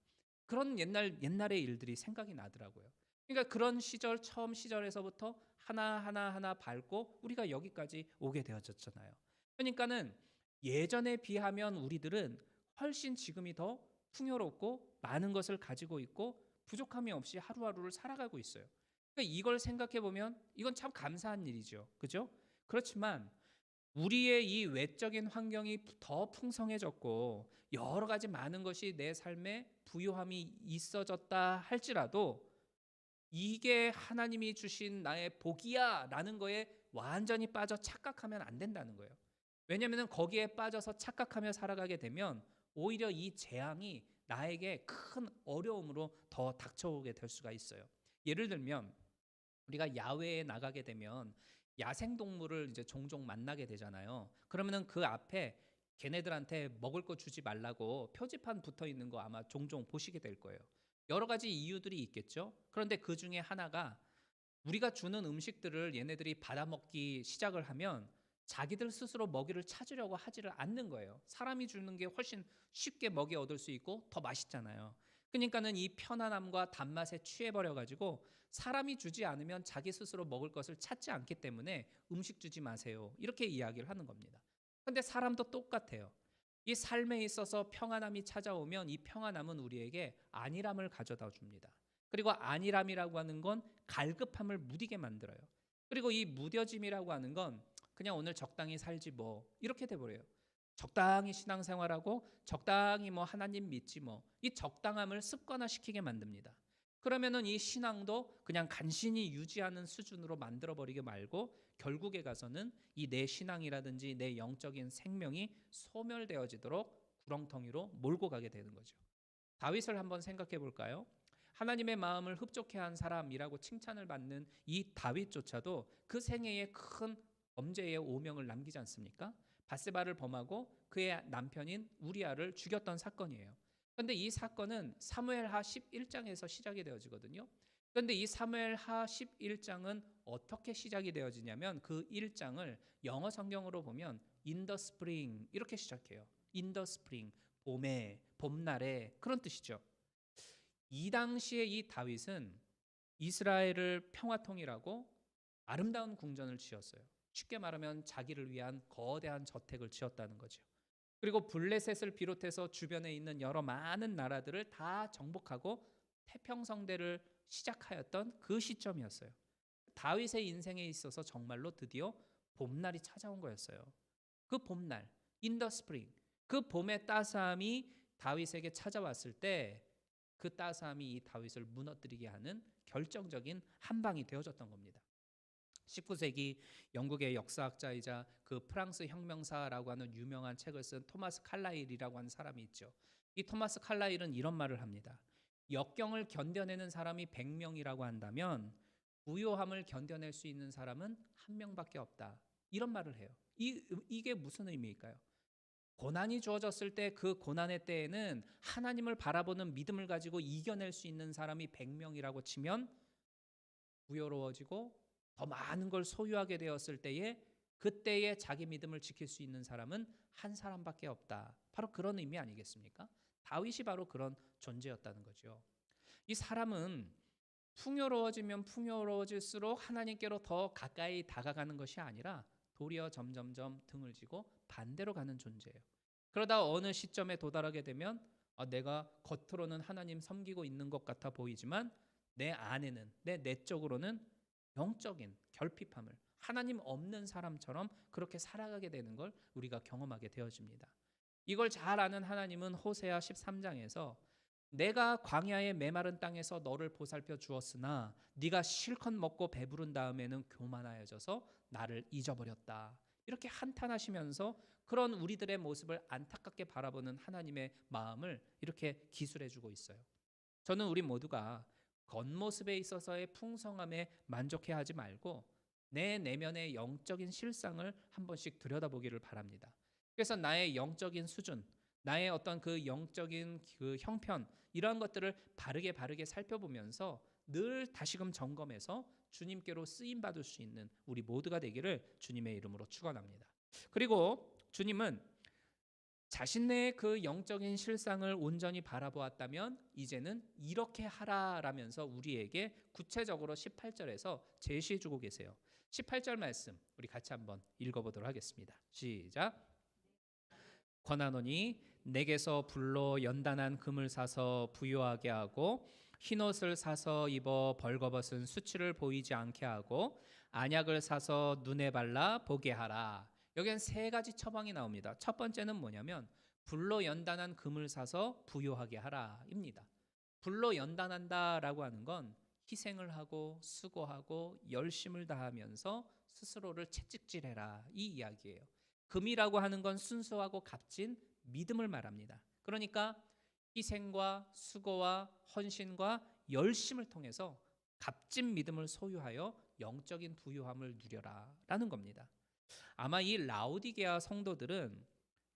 그런 옛날의 일들이 생각이 나더라고요. 그러니까 그런 시절 처음 시절에서부터 하나 밟고 우리가 여기까지 오게 되어졌잖아요. 그러니까는 예전에 비하면 우리들은 훨씬 지금이 더 풍요롭고 많은 것을 가지고 있고 부족함이 없이 하루하루를 살아가고 있어요. 그러니까 이걸 생각해 보면 이건 참 감사한 일이죠. 그죠? 그렇지만 우리의 이 외적인 환경이 더 풍성해졌고 여러 가지 많은 것이 내 삶에 부유함이 있어졌다 할지라도 이게 하나님이 주신 나의 복이야 라는 거에 완전히 빠져 착각하면 안 된다는 거예요. 왜냐하면 거기에 빠져서 착각하며 살아가게 되면 오히려 이 재앙이 나에게 큰 어려움으로 더 닥쳐오게 될 수가 있어요. 예를 들면 우리가 야외에 나가게 되면 야생동물을 이제 종종 만나게 되잖아요. 그러면은 그 앞에 걔네들한테 먹을 거 주지 말라고 표지판 붙어 있는 거 아마 종종 보시게 될 거예요. 여러 가지 이유들이 있겠죠. 그런데 그 중에 하나가 우리가 주는 음식들을 얘네들이 받아먹기 시작을 하면 자기들 스스로 먹이를 찾으려고 하지를 않는 거예요. 사람이 주는 게 훨씬 쉽게 먹이 얻을 수 있고 더 맛있잖아요. 그러니까는 이 편안함과 단맛에 취해버려 가지고 사람이 주지 않으면 자기 스스로 먹을 것을 찾지 않기 때문에 음식 주지 마세요. 이렇게 이야기를 하는 겁니다. 근데 사람도 똑같아요. 이 삶에 있어서 평안함이 찾아오면 이 평안함은 우리에게 안일함을 가져다 줍니다. 그리고 안일함이라고 하는 건 갈급함을 무디게 만들어요. 그리고 이 무뎌짐이라고 하는 건 그냥 오늘 적당히 살지 뭐 이렇게 돼버려요. 적당히 신앙생활하고 적당히 뭐 하나님 믿지 뭐 이 적당함을 습관화시키게 만듭니다. 그러면은 이 신앙도 그냥 간신히 유지하는 수준으로 만들어버리게 말고 결국에 가서는 이 내 신앙이라든지 내 영적인 생명이 소멸되어지도록 구렁텅이로 몰고 가게 되는 거죠. 다윗을 한번 생각해 볼까요? 하나님의 마음을 흡족해 한 사람이라고 칭찬을 받는 이 다윗조차도 그 생애에 큰 범죄의 오명을 남기지 않습니까? 밧세바를 범하고 그의 남편인 우리아를 죽였던 사건이에요. 그런데 이 사건은 사무엘하 11장에서 시작이 되어지거든요. 그런데 이 사무엘하 11장은 어떻게 시작이 되어지냐면 그 1장을 영어 성경으로 보면 in the spring 이렇게 시작해요. in the spring, 봄에, 봄날에 그런 뜻이죠. 이 당시에 이 다윗은 이스라엘을 평화통일하고 아름다운 궁전을 지었어요. 쉽게 말하면 자기를 위한 거대한 저택을 지었다는 거죠. 그리고 블레셋을 비롯해서 주변에 있는 여러 많은 나라들을 다 정복하고 태평성대를 시작하였던 그 시점이었어요. 다윗의 인생에 있어서 정말로 드디어 봄날이 찾아온 거였어요. 그 봄날, in the spring, 그 봄의 따스함이 다윗에게 찾아왔을 때 그 따스함이 이 다윗을 무너뜨리게 하는 결정적인 한 방이 되어졌던 겁니다. 19세기 영국의 역사학자이자 그 프랑스 혁명사라고 하는 유명한 책을 쓴 토마스 칼라일이라고 하는 사람이 있죠. 이 토마스 칼라일은 이런 말을 합니다. 역경을 견뎌내는 사람이 100명이라고 한다면 부요함을 견뎌낼 수 있는 사람은 한 명밖에 없다. 이런 말을 해요. 이게 무슨 의미일까요? 고난이 주어졌을 때 그 고난의 때에는 하나님을 바라보는 믿음을 가지고 이겨낼 수 있는 사람이 100명이라고 치면 부요로워지고 더 많은 걸 소유하게 되었을 때에 그때에 자기 믿음을 지킬 수 있는 사람은 한 사람밖에 없다. 바로 그런 의미 아니겠습니까? 다윗이 바로 그런 존재였다는 거죠. 이 사람은 풍요로워지면 풍요로워질수록 하나님께로 더 가까이 다가가는 것이 아니라 도리어 점점점 등을 지고 반대로 가는 존재예요. 그러다 어느 시점에 도달하게 되면 내가 겉으로는 하나님 섬기고 있는 것 같아 보이지만 내 안에는 내 내적으로는 영적인 결핍함을 하나님 없는 사람처럼 그렇게 살아가게 되는 걸 우리가 경험하게 되어집니다. 이걸 잘 아는 하나님은 호세아 13장에서 내가 광야의 메마른 땅에서 너를 보살펴 주었으나 네가 실컷 먹고 배부른 다음에는 교만하여져서 나를 잊어버렸다. 이렇게 한탄하시면서 그런 우리들의 모습을 안타깝게 바라보는 하나님의 마음을 이렇게 기술해 주고 있어요. 저는 우리 모두가 겉모습에 있어서의 풍성함에 만족해하지 말고 내 내면의 영적인 실상을 한 번씩 들여다보기를 바랍니다. 그래서 나의 영적인 수준, 나의 어떤 그 영적인 그 형편 이러한 것들을 바르게 살펴보면서 늘 다시금 점검해서 주님께로 쓰임 받을 수 있는 우리 모두가 되기를 주님의 이름으로 축원합니다. 그리고 주님은 자신의 그 영적인 실상을 온전히 바라보았다면 이제는 이렇게 하라라면서 우리에게 구체적으로 18절에서 제시해 주고 계세요. 18절 말씀 우리 같이 한번 읽어보도록 하겠습니다. 시작. 권하노니 내게서 불로 연단한 금을 사서 부요하게 하고 흰옷을 사서 입어 벌거벗은 수치를 보이지 않게 하고 안약을 사서 눈에 발라 보게 하라. 여기엔 세 가지 처방이 나옵니다. 첫 번째는 뭐냐면 불로 연단한 금을 사서 부요하게 하라입니다. 불로 연단한다라고 하는 건 희생을 하고 수고하고 열심을 다하면서 스스로를 채찍질해라 이 이야기예요. 금이라고 하는 건 순수하고 값진 믿음을 말합니다. 그러니까 희생과 수고와 헌신과 열심을 통해서 값진 믿음을 소유하여 영적인 부요함을 누려라라는 겁니다. 아마 이 라오디게아 성도들은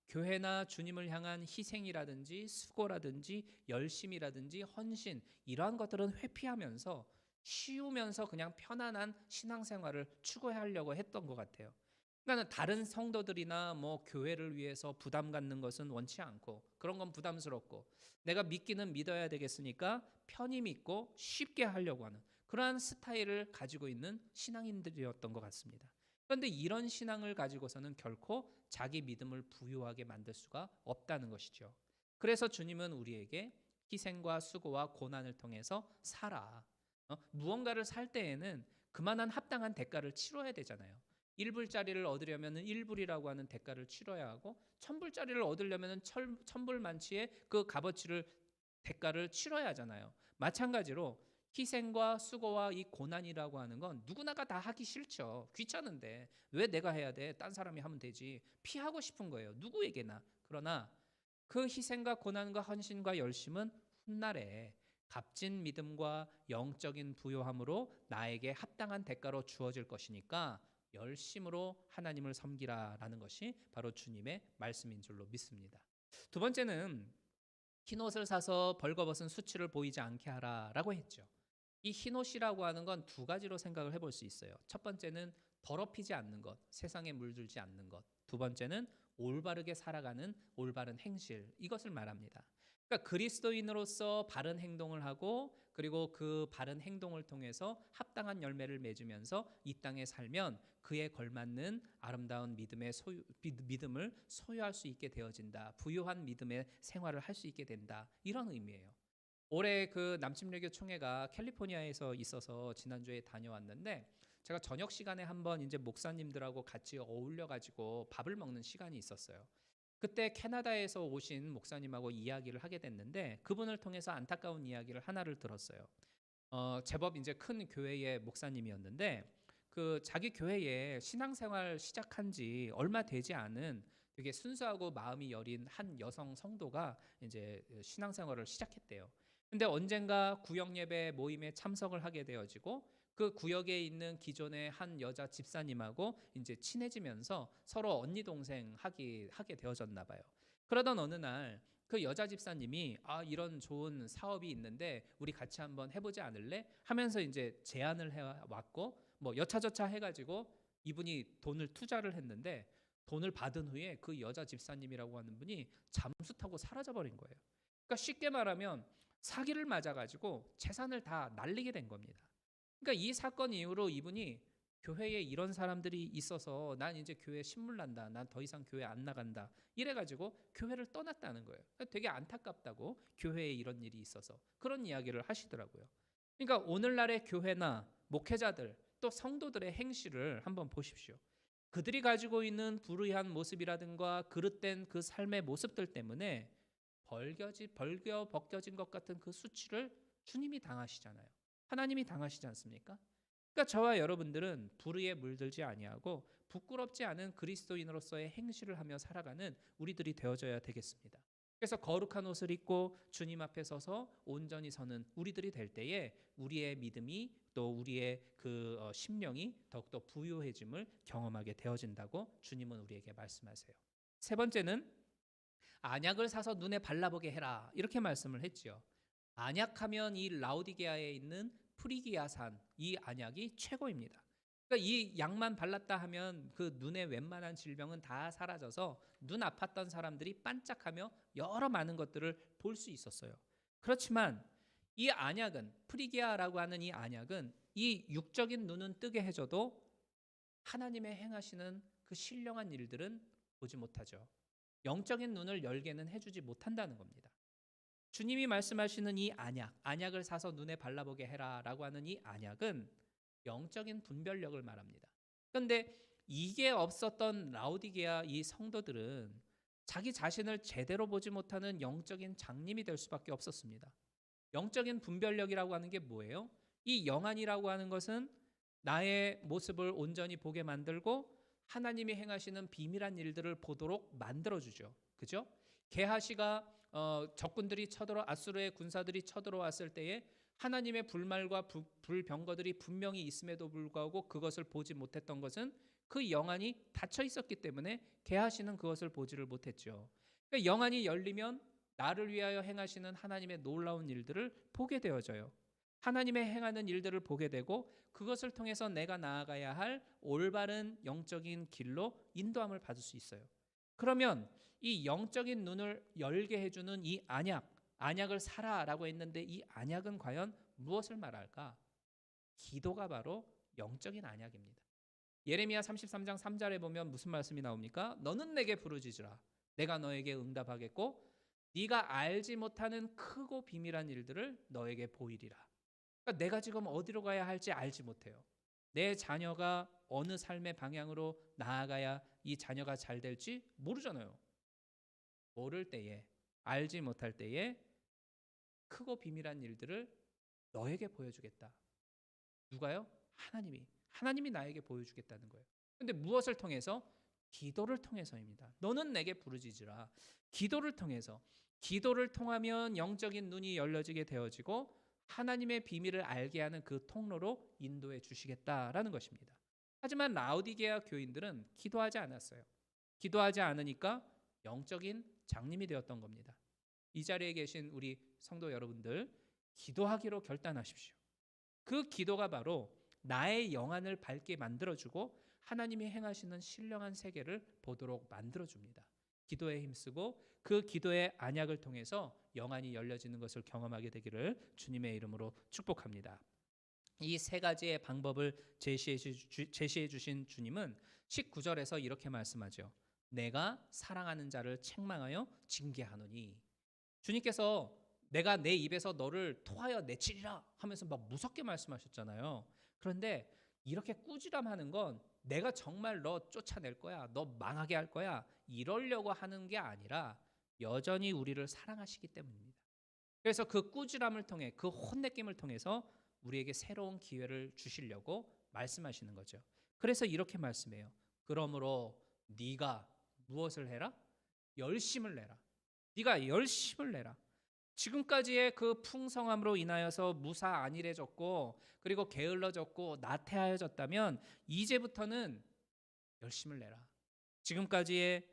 교회나 주님을 향한 희생이라든지 수고라든지 열심이라든지 헌신 이러한 것들은 회피하면서 쉬우면서 그냥 편안한 신앙생활을 추구하려고 했던 것 같아요. 그러니까 다른 성도들이나 뭐 교회를 위해서 부담 갖는 것은 원치 않고 그런 건 부담스럽고 내가 믿기는 믿어야 되겠으니까 편히 믿고 쉽게 하려고 하는 그러한 스타일을 가지고 있는 신앙인들이었던 것 같습니다. 그런데 이런 신앙을 가지고서는 결코 자기 믿음을 부유하게 만들 수가 없다는 것이죠. 그래서 주님은 우리에게 희생과 수고와 고난을 통해서 살아. 무언가를 살 때에는 그만한 합당한 대가를 치러야 되잖아요. 1불짜리를 얻으려면 1불이라고 하는 대가를 치러야 하고 1000불짜리를 얻으려면 1000불만치의 그 값어치를 대가를 치러야 하잖아요. 마찬가지로 희생과 수고와 이 고난이라고 하는 건 누구나가 다 하기 싫죠. 귀찮은데 왜 내가 해야 돼? 딴 사람이 하면 되지. 피하고 싶은 거예요. 누구에게나. 그러나 그 희생과 고난과 헌신과 열심은 훗날에 값진 믿음과 영적인 부요함으로 나에게 합당한 대가로 주어질 것이니까 열심으로 하나님을 섬기라라는 것이 바로 주님의 말씀인 줄로 믿습니다. 두 번째는 흰옷을 사서 벌거벗은 수치를 보이지 않게 하라라고 했죠. 이 흰옷이라고 하는 건 두 가지로 생각을 해볼 수 있어요. 첫 번째는 더럽히지 않는 것, 세상에 물들지 않는 것. 두 번째는 올바르게 살아가는 올바른 행실, 이것을 말합니다. 그러니까 그리스도인으로서 바른 행동을 하고 그리고 그 바른 행동을 통해서 합당한 열매를 맺으면서 이 땅에 살면 그에 걸맞는 아름다운 믿음을 소유할 수 있게 되어진다. 부유한 믿음의 생활을 할 수 있게 된다. 이런 의미예요. 올해 그 남침례교 총회가 캘리포니아에서 있어서 지난주에 다녀왔는데 제가 저녁 시간에 한번 이제 목사님들하고 같이 어울려 가지고 밥을 먹는 시간이 있었어요. 그때 캐나다에서 오신 목사님하고 이야기를 하게 됐는데 그분을 통해서 안타까운 이야기를 하나를 들었어요. 제법 이제 큰 교회의 목사님이었는데 그 자기 교회에 신앙생활 시작한 지 얼마 되지 않은 되게 순수하고 마음이 여린 한 여성 성도가 이제 신앙생활을 시작했대요. 근데 언젠가 구역 예배 모임에 참석을 하게 되어지고 그 구역에 있는 기존의 한 여자 집사님하고 이제 친해지면서 서로 언니 동생 하게 되어졌나 봐요. 그러던 어느 날 그 여자 집사님이 이런 좋은 사업이 있는데 우리 같이 한번 해보지 않을래? 하면서 이제 제안을 해 왔고 뭐 여차저차 해가지고 이분이 돈을 투자를 했는데 돈을 받은 후에 그 여자 집사님이라고 하는 분이 잠수 타고 사라져 버린 거예요. 그러니까 쉽게 말하면 사기를 맞아가지고 재산을 다 날리게 된 겁니다. 그러니까 이 사건 이후로 이분이 교회에 이런 사람들이 있어서 난 이제 교회 신물 난다. 난 더 이상 교회 안 나간다. 이래가지고 교회를 떠났다는 거예요. 되게 안타깝다고 교회에 이런 일이 있어서 그런 이야기를 하시더라고요. 그러니까 오늘날의 교회나 목회자들 또 성도들의 행실을 한번 보십시오. 그들이 가지고 있는 불의한 모습이라든가 그릇된 그 삶의 모습들 때문에 벗겨진 것 같은 그 수치를 주님이 당하시잖아요. 하나님이 당하시지 않습니까? 그러니까 저와 여러분들은 불의에 물들지 아니하고 부끄럽지 않은 그리스도인으로서의 행실을 하며 살아가는 우리들이 되어져야 되겠습니다. 그래서 거룩한 옷을 입고 주님 앞에 서서 온전히 서는 우리들이 될 때에 우리의 믿음이 또 우리의 그 심령이 더욱더 부유해짐을 경험하게 되어진다고 주님은 우리에게 말씀하세요. 세 번째는 안약을 사서 눈에 발라보게 해라 이렇게 말씀을 했지요. 안약하면 이 라오디게아에 있는 프리기아산 이 안약이 최고입니다. 그러니까 이 약만 발랐다 하면 그 눈에 웬만한 질병은 다 사라져서 눈 아팠던 사람들이 반짝하며 여러 많은 것들을 볼 수 있었어요. 그렇지만 이 안약은 프리기아라고 하는 이 안약은 이 육적인 눈은 뜨게 해줘도 하나님의 행하시는 그 신령한 일들은 보지 못하죠. 영적인 눈을 열게는 해주지 못한다는 겁니다. 주님이 말씀하시는 이 안약을 사서 눈에 발라보게 해라라고 하는 이 안약은 영적인 분별력을 말합니다. 그런데 이게 없었던 라오디게아 이 성도들은 자기 자신을 제대로 보지 못하는 영적인 장님이 될 수밖에 없었습니다. 영적인 분별력이라고 하는 게 뭐예요? 이 영안이라고 하는 것은 나의 모습을 온전히 보게 만들고 하나님이 행하시는 비밀한 일들을 보도록 만들어주죠. 그죠? 게하시가 적군들이 아수르의 군사들이 쳐들어왔을 때에 하나님의 불말과 불병거들이 분명히 있음에도 불구하고 그것을 보지 못했던 것은 그 영안이 닫혀 있었기 때문에 게하시는 그것을 보지를 못했죠. 그러니까 영안이 열리면 나를 위하여 행하시는 하나님의 놀라운 일들을 보게 되어져요. 하나님의 행하는 일들을 보게 되고 그것을 통해서 내가 나아가야 할 올바른 영적인 길로 인도함을 받을 수 있어요. 그러면 이 영적인 눈을 열게 해주는 이 안약을 사라라고 했는데 이 안약은 과연 무엇을 말할까? 기도가 바로 영적인 안약입니다. 예레미야 33장 3절에 보면 무슨 말씀이 나옵니까? 너는 내게 부르짖으라. 내가 너에게 응답하겠고 네가 알지 못하는 크고 비밀한 일들을 너에게 보이리라. 그러니까 내가 지금 어디로 가야 할지 알지 못해요. 내 자녀가 어느 삶의 방향으로 나아가야 이 자녀가 잘 될지 모르잖아요. 모를 때에, 알지 못할 때에 크고 비밀한 일들을 너에게 보여주겠다. 누가요? 하나님이 나에게 보여주겠다는 거예요. 근데 무엇을 통해서? 기도를 통해서입니다. 너는 내게 부르짖으라. 기도를 통하면 영적인 눈이 열려지게 되어지고 하나님의 비밀을 알게 하는 그 통로로 인도해 주시겠다라는 것입니다. 하지만 라오디게아 교인들은 기도하지 않았어요. 기도하지 않으니까 영적인 장님이 되었던 겁니다. 이 자리에 계신 우리 성도 여러분들, 기도하기로 결단하십시오. 그 기도가 바로 나의 영안을 밝게 만들어주고 하나님이 행하시는 신령한 세계를 보도록 만들어줍니다. 기도에 힘쓰고 그 기도의 안약을 통해서 영안이 열려지는 것을 경험하게 되기를 주님의 이름으로 축복합니다. 이 세 가지의 방법을 제시해 주신 주님은 19절에서 이렇게 말씀하죠. 내가 사랑하는 자를 책망하여 징계하노니. 주님께서 내가 내 입에서 너를 토하여 내치리라 하면서 막 무섭게 말씀하셨잖아요. 그런데 이렇게 꾸지람하는 건 내가 정말 너 쫓아낼 거야, 너 망하게 할 거야, 이러려고 하는 게 아니라 여전히 우리를 사랑하시기 때문입니다. 그래서 그 꾸지람을 통해, 그 혼내김을 통해서 우리에게 새로운 기회를 주시려고 말씀하시는 거죠. 그래서 이렇게 말씀해요. 그러므로 네가 무엇을 해라? 열심을 내라. 네가 열심을 내라. 지금까지의 그 풍성함으로 인하여서 무사 안일해졌고 그리고 게을러졌고 나태하여졌다면 이제부터는 열심을 내라. 지금까지의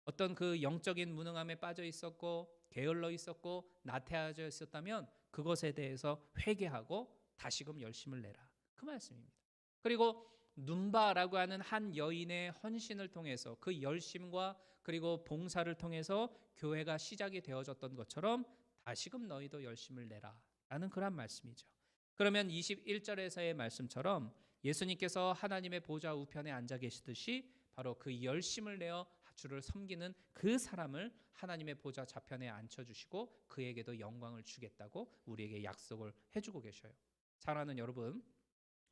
어떤 그 영적인 무능함에 빠져 있었고 게을러 있었고 나태하여 있었다면 그것에 대해서 회개하고 다시금 열심을 내라. 그 말씀입니다. 그리고 눈바라고 하는 한 여인의 헌신을 통해서 그 열심과 그리고 봉사를 통해서 교회가 시작이 되어졌던 것처럼 다시금 너희도 열심을 내라 라는 그런 말씀이죠. 그러면 21절에서의 말씀처럼 예수님께서 하나님의 보좌 우편에 앉아 계시듯이 바로 그 열심을 내어 주를 섬기는 그 사람을 하나님의 보좌 좌편에 앉혀주시고 그에게도 영광을 주겠다고 우리에게 약속을 해주고 계셔요. 사랑하는 여러분,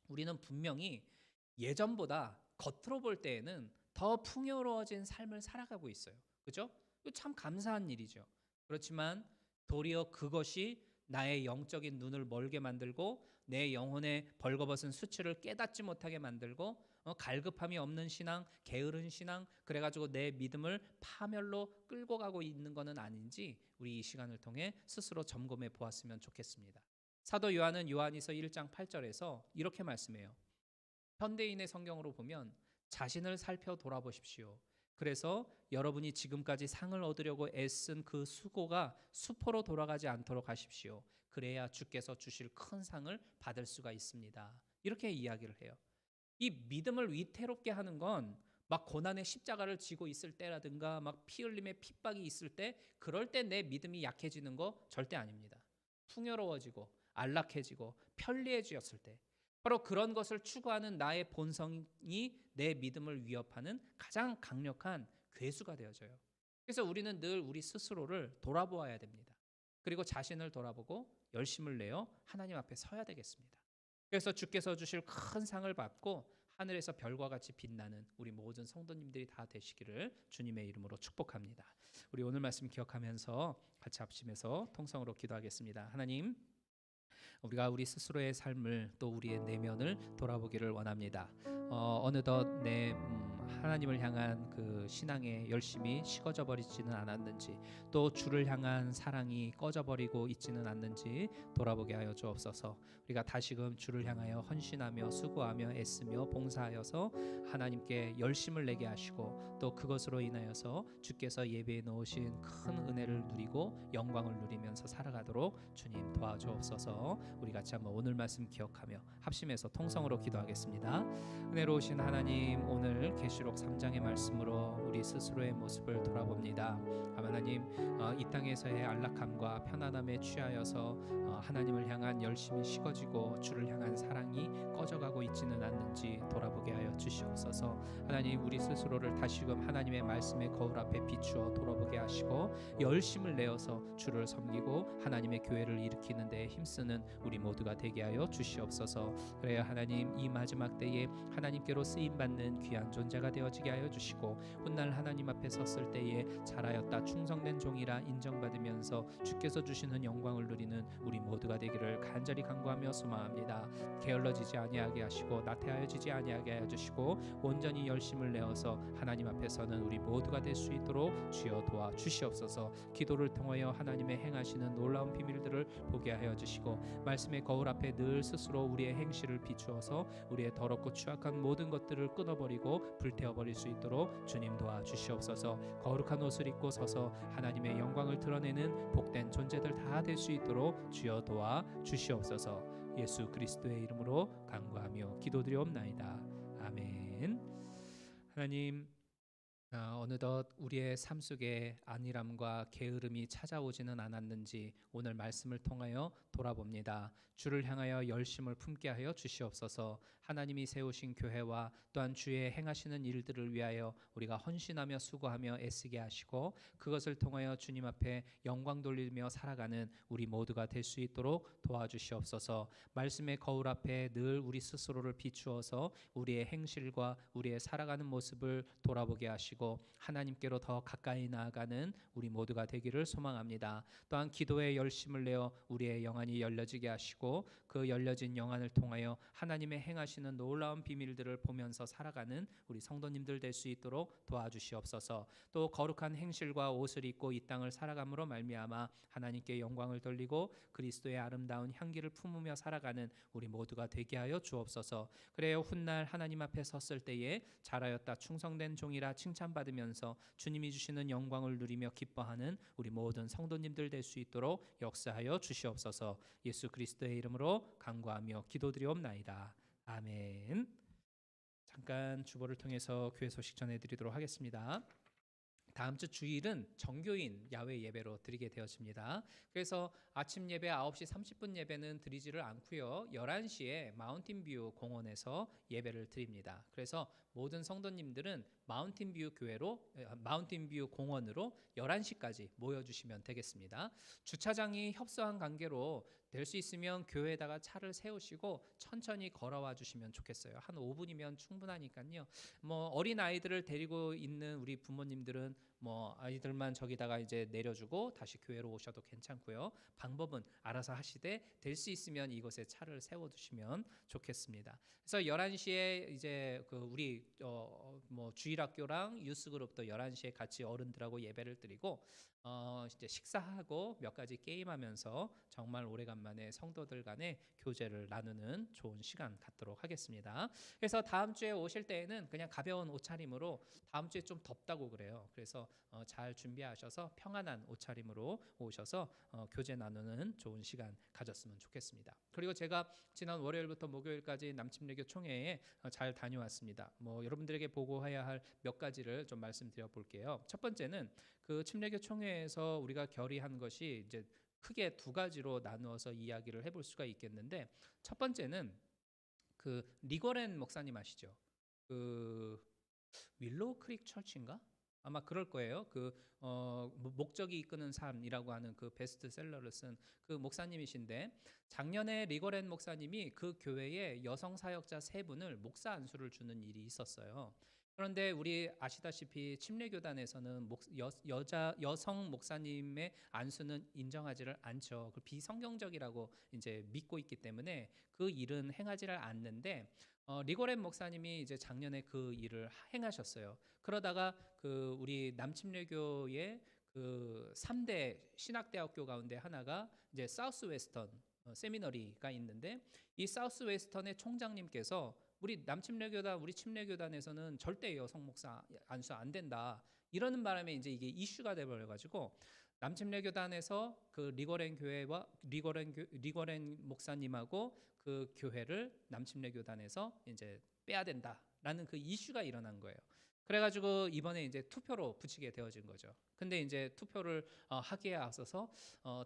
우리는 분명히 예전보다 겉으로 볼 때에는 더 풍요로워진 삶을 살아가고 있어요. 그죠? 참 감사한 일이죠. 그렇지만 도리어 그것이 나의 영적인 눈을 멀게 만들고 내 영혼의 벌거벗은 수치를 깨닫지 못하게 만들고 갈급함이 없는 신앙, 게으른 신앙, 그래가지고 내 믿음을 파멸로 끌고 가고 있는 것은 아닌지 우리 이 시간을 통해 스스로 점검해 보았으면 좋겠습니다. 사도 요한은 요한이서 1장 8절에서 이렇게 말씀해요. 현대인의 성경으로 보면 자신을 살펴 돌아보십시오. 그래서 여러분이 지금까지 상을 얻으려고 애쓴 그 수고가 수포로 돌아가지 않도록 하십시오. 그래야 주께서 주실 큰 상을 받을 수가 있습니다. 이렇게 이야기를 해요. 이 믿음을 위태롭게 하는 건 막 고난의 십자가를 지고 있을 때라든가 막 피 흘림의 핍박이 있을 때 그럴 때 내 믿음이 약해지는 거 절대 아닙니다. 풍요로워지고 안락해지고 편리해졌을 때 바로 그런 것을 추구하는 나의 본성이 내 믿음을 위협하는 가장 강력한 괴수가 되어져요. 그래서 우리는 늘 우리 스스로를 돌아보아야 됩니다. 그리고 자신을 돌아보고 열심을 내어 하나님 앞에 서야 되겠습니다. 그래서 주께서 주실 큰 상을 받고 하늘에서 별과 같이 빛나는 우리 모든 성도님들이 다 되시기를 주님의 이름으로 축복합니다. 우리 오늘 말씀 기억하면서 같이 합심해서 통성으로 기도하겠습니다. 하나님, 우리가 우리 스스로의 삶을 또 우리의 내면을 돌아보기를 원합니다. 어느덧 내 하나님을 향한 그 신앙의 열심이 식어져 버리지는 않았는지 또 주를 향한 사랑이 꺼져버리고 있지는 않는지 돌아보게 하여 주옵소서. 우리가 다시금 주를 향하여 헌신하며 수고하며 애쓰며 봉사하여서 하나님께 열심을 내게 하시고 또 그것으로 인하여서 주께서 예배해 놓으신 큰 은혜를 누리고 영광을 누리면서 살아가도록 주님 도와주옵소서. 우리 같이 한번 오늘 말씀 기억하며 합심해서 통성으로 기도하겠습니다. 은혜로우신 하나님, 오늘 계시록 3장의 말씀으로 우리 스스로의 모습을 돌아봅니다. 하나님, 이 땅에서의 안락함과 편안함에 취하여서 하나님을 향한 열심이 식어지고 주를 향한 사랑이 꺼져가고 있지는 않는지 돌아보게 하여 주시옵소서. 하나님, 우리 스스로를 다시금 하나님의 말씀의 거울 앞에 비추어 돌아보게 하시고 열심을 내어서 주를 섬기고 하나님의 교회를 일으키는 데 힘쓰는 우리 모두가 되게 하여 주시옵소서. 그래야 하나님, 이 마지막 때에 하나님께로 쓰임받는 귀한 존재가 되어 되어지게 하여 주시고 훗날 하나님 앞에 섰을 때에 잘하였다 충성된 종이라 인정받으면서 주께서 주시는 영광을 누리는 우리 모두가 되기를 간절히 간구하며 소망합니다. 게을러지지 아니하게 하시고 나태하여지지 아니하게 하여 주시고 온전히 열심을 내어서 하나님 앞에 서는 우리 모두가 될 수 있도록 주여 도와 주시옵소서. 기도를 통하여 하나님의 행하시는 놀라운 비밀들을 보게 하여 주시고 말씀의 거울 앞에 늘 스스로 우리의 행실을 비추어서 우리의 더럽고 추악한 모든 것들을 끊어버리고 불태워버릴 수 있도록 주님 도와 주시옵소서. 거룩한 옷을 입고 서서 하나님의 영광을 드러내는 복된 존재들 다 될 수 있도록 주여 도와 주시옵소서. 예수 그리스도의 이름으로 간구하며 기도드리옵나이다. 아멘. 하나님, 어느덧 우리의 삶 속에 안일함과 게으름이 찾아오지는 않았는지 오늘 말씀을 통하여 돌아봅니다. 주를 향하여 열심을 품게 하여 주시옵소서. 하나님이 세우신 교회와 또한 주의 행하시는 일들을 위하여 우리가 헌신하며 수고하며 애쓰게 하시고 그것을 통하여 주님 앞에 영광 돌리며 살아가는 우리 모두가 될 수 있도록 도와주시옵소서. 말씀의 거울 앞에 늘 우리 스스로를 비추어서 우리의 행실과 우리의 살아가는 모습을 돌아보게 하시고 하나님께로 더 가까이 나아가는 우리 모두가 되기를 소망합니다. 또한 기도에 열심을 내어 우리의 영안이 열려지게 하시고 그 열려진 영안을 통하여 하나님의 행하시는 놀라운 비밀들을 보면서 살아가는 우리 성도님들 될 수 있도록 도와주시옵소서. 또 거룩한 행실과 옷을 입고 이 땅을 살아감으로 말미암아 하나님께 영광을 돌리고 그리스도의 아름다운 향기를 품으며 살아가는 우리 모두가 되게 하여 주옵소서. 그래요 훗날 하나님 앞에 섰을 때에 잘하였다 충성된 종이라 칭찬받으면서 주님이 주시는 영광을 누리며 기뻐하는 우리 모든 성도님들 될 수 있도록 역사하여 주시옵소서. 예수 그리스도의 이름으로 간구하며 기도드리옵나이다. 아멘. 잠깐 주보를 통해서 교회 소식 전해드리도록 하겠습니다. 다음 주 주일은 정교인 야외 예배로 드리게 되었습니다. 그래서 아침 예배 9시 30분 예배는 드리지를 않고요. 11시에 마운틴뷰 공원에서 예배를 드립니다. 그래서 모든 성도님들은 마운틴뷰 공원으로 11시까지 모여주시면 되겠습니다. 주차장이 협소한 관계로 될 수 있으면 교회에다가 차를 세우시고 천천히 걸어와 주시면 좋겠어요. 한 5분이면 충분하니까요. 어린 아이들을 데리고 있는 우리 부모님들은 아이들만 저기다가 이제 내려주고 다시 교회로 오셔도 괜찮고요. 방법은 알아서 하시되 될 수 있으면 이곳에 차를 세워 두시면 좋겠습니다. 그래서 11시에 이제 우리 주일학교랑 유스그룹도 11시에 같이 어른들하고 예배를 드리고 이제 식사하고 몇 가지 게임하면서 정말 오래간만에 성도들 간의 교제를 나누는 좋은 시간 갖도록 하겠습니다. 그래서 다음 주에 오실 때에는 그냥 가벼운 옷차림으로 다음 주에 좀 덥다고 그래요. 그래서 잘 준비하셔서 평안한 옷차림으로 오셔서 교제 나누는 좋은 시간 가졌으면 좋겠습니다. 그리고 제가 지난 월요일부터 목요일까지 남침례교 총회에 잘 다녀왔습니다. 여러분들에게 보고해야 할 몇 가지를 좀 말씀드려 볼게요. 첫 번째는 그 침례교 총회에서 우리가 결의한 것이 이제 크게 두 가지로 나누어서 이야기를 해볼 수가 있겠는데, 첫 번째는 그 리거렌 목사님 아시죠? 그 윌로우 크릭 처치인가? 아마 그럴 거예요. 목적이 이끄는 삶이라고 하는 그 베스트셀러를 쓴 그 목사님이신데, 작년에 리거렌 목사님이 그 교회에 여성 사역자 3분을 목사 안수를 주는 일이 있었어요. 그런데 우리 아시다시피 침례교단에서는 여성 목사님의 안수는 인정하지를 않죠. 그 비성경적이라고 이제 믿고 있기 때문에 그 일은 행하지를 않는데, 리고렌 목사님이 이제 작년에 그 일을 행하셨어요. 그러다가 그 우리 남침례교의 그 3대 신학대학교 가운데 하나가 이제 사우스 웨스턴 세미너리가 있는데, 이 사우스 웨스턴의 총장님께서 우리 침례교단에서는 절대 여성 목사 안수 안 된다 이러는 바람에 이제 이게 이슈가 돼 버려 가지고 남침례교단에서 그 리거렌 목사님하고 그 교회를 남침례교단에서 이제 빼야 된다라는 그 이슈가 일어난 거예요. 그래가지고 이번에 이제 투표로 붙이게 되어진 거죠. 근데 이제 투표를 하기에 앞서서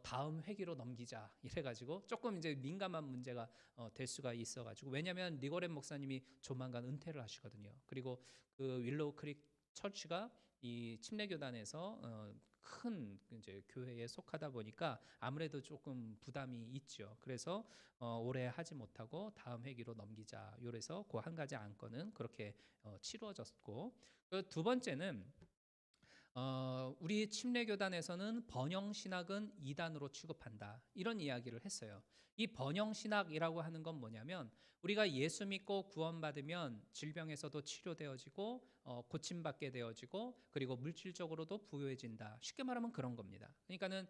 다음 회기로 넘기자 이래가지고 조금 이제 민감한 문제가 될 수가 있어가지고, 왜냐하면 리거렌 목사님이 조만간 은퇴를 하시거든요. 그리고 그 윌로우 크릭 처치가 이 침례교단에서 큰 이제 교회에 속하다 보니까 아무래도 조금 부담이 있죠. 그래서 올해 하지 못하고 다음 회기로 넘기자. 요래서 그 한 가지 안건은 그렇게 치루어졌고, 그 두 번째는 우리 침례교단에서는 번영 신학은 이단으로 취급한다. 이런 이야기를 했어요. 이 번영 신학이라고 하는 건 뭐냐면 우리가 예수 믿고 구원받으면 질병에서도 치료되어지고 고침받게 되어지고 그리고 물질적으로도 부유해진다. 쉽게 말하면 그런 겁니다. 그러니까는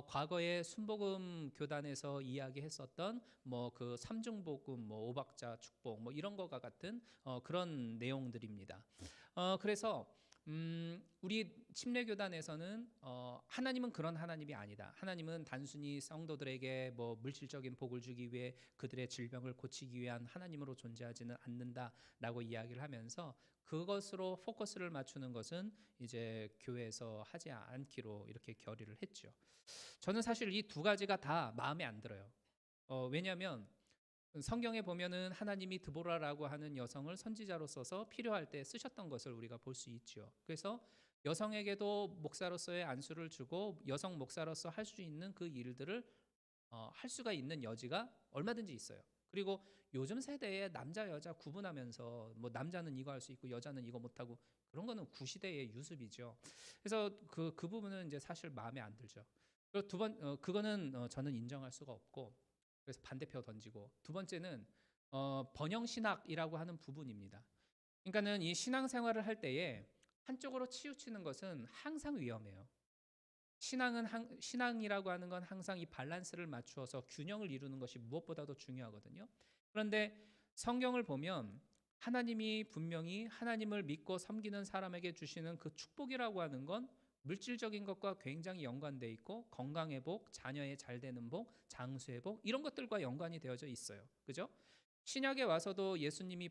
과거에 순복음 교단에서 이야기했었던 뭐 그 삼중복음, 뭐 오박자 축복, 뭐 이런 거가 같은 그런 내용들입니다. 그래서 우리 침례교단에서는 하나님은 그런 하나님이 아니다. 하나님은 단순히 성도들에게 뭐 물질적인 복을 주기 위해 그들의 질병을 고치기 위한 하나님으로 존재하지는 않는다라고 이야기를 하면서 그것으로 포커스를 맞추는 것은 이제 교회에서 하지 않기로 이렇게 결의를 했죠. 저는 사실 이 두 가지가 다 마음에 안 들어요. 왜냐하면 성경에 보면은 하나님이 드보라라고 하는 여성을 선지자로 써서 필요할 때 쓰셨던 것을 우리가 볼 수 있죠. 그래서 여성에게도 목사로서의 안수를 주고 여성 목사로서 할 수 있는 그 일들을 할 수가 있는 여지가 얼마든지 있어요. 그리고 요즘 세대에 남자 여자 구분하면서 뭐 남자는 이거 할 수 있고 여자는 이거 못하고 그런 거는 구시대의 유습이죠. 그래서 그 부분은 이제 사실 마음에 안 들죠. 그리고 그거는 저는 인정할 수가 없고 그래서 반대표 던지고, 두 번째는 번영 신학이라고 하는 부분입니다. 그러니까는 이 신앙생활을 할 때에 한쪽으로 치우치는 것은 항상 위험해요. 신앙이라고 하는 건 항상 이 밸런스를 맞추어서 균형을 이루는 것이 무엇보다도 중요하거든요. 그런데 성경을 보면 하나님이 분명히 하나님을 믿고 섬기는 사람에게 주시는 그 축복이라고 하는 건 물질적인 것과 굉장히 연관돼 있고 건강의 복, 자녀의 잘 되는 복, 장수의 복 이런 것들과 연관이 되어져 있어요. 그죠? 신약에 와서도 예수님을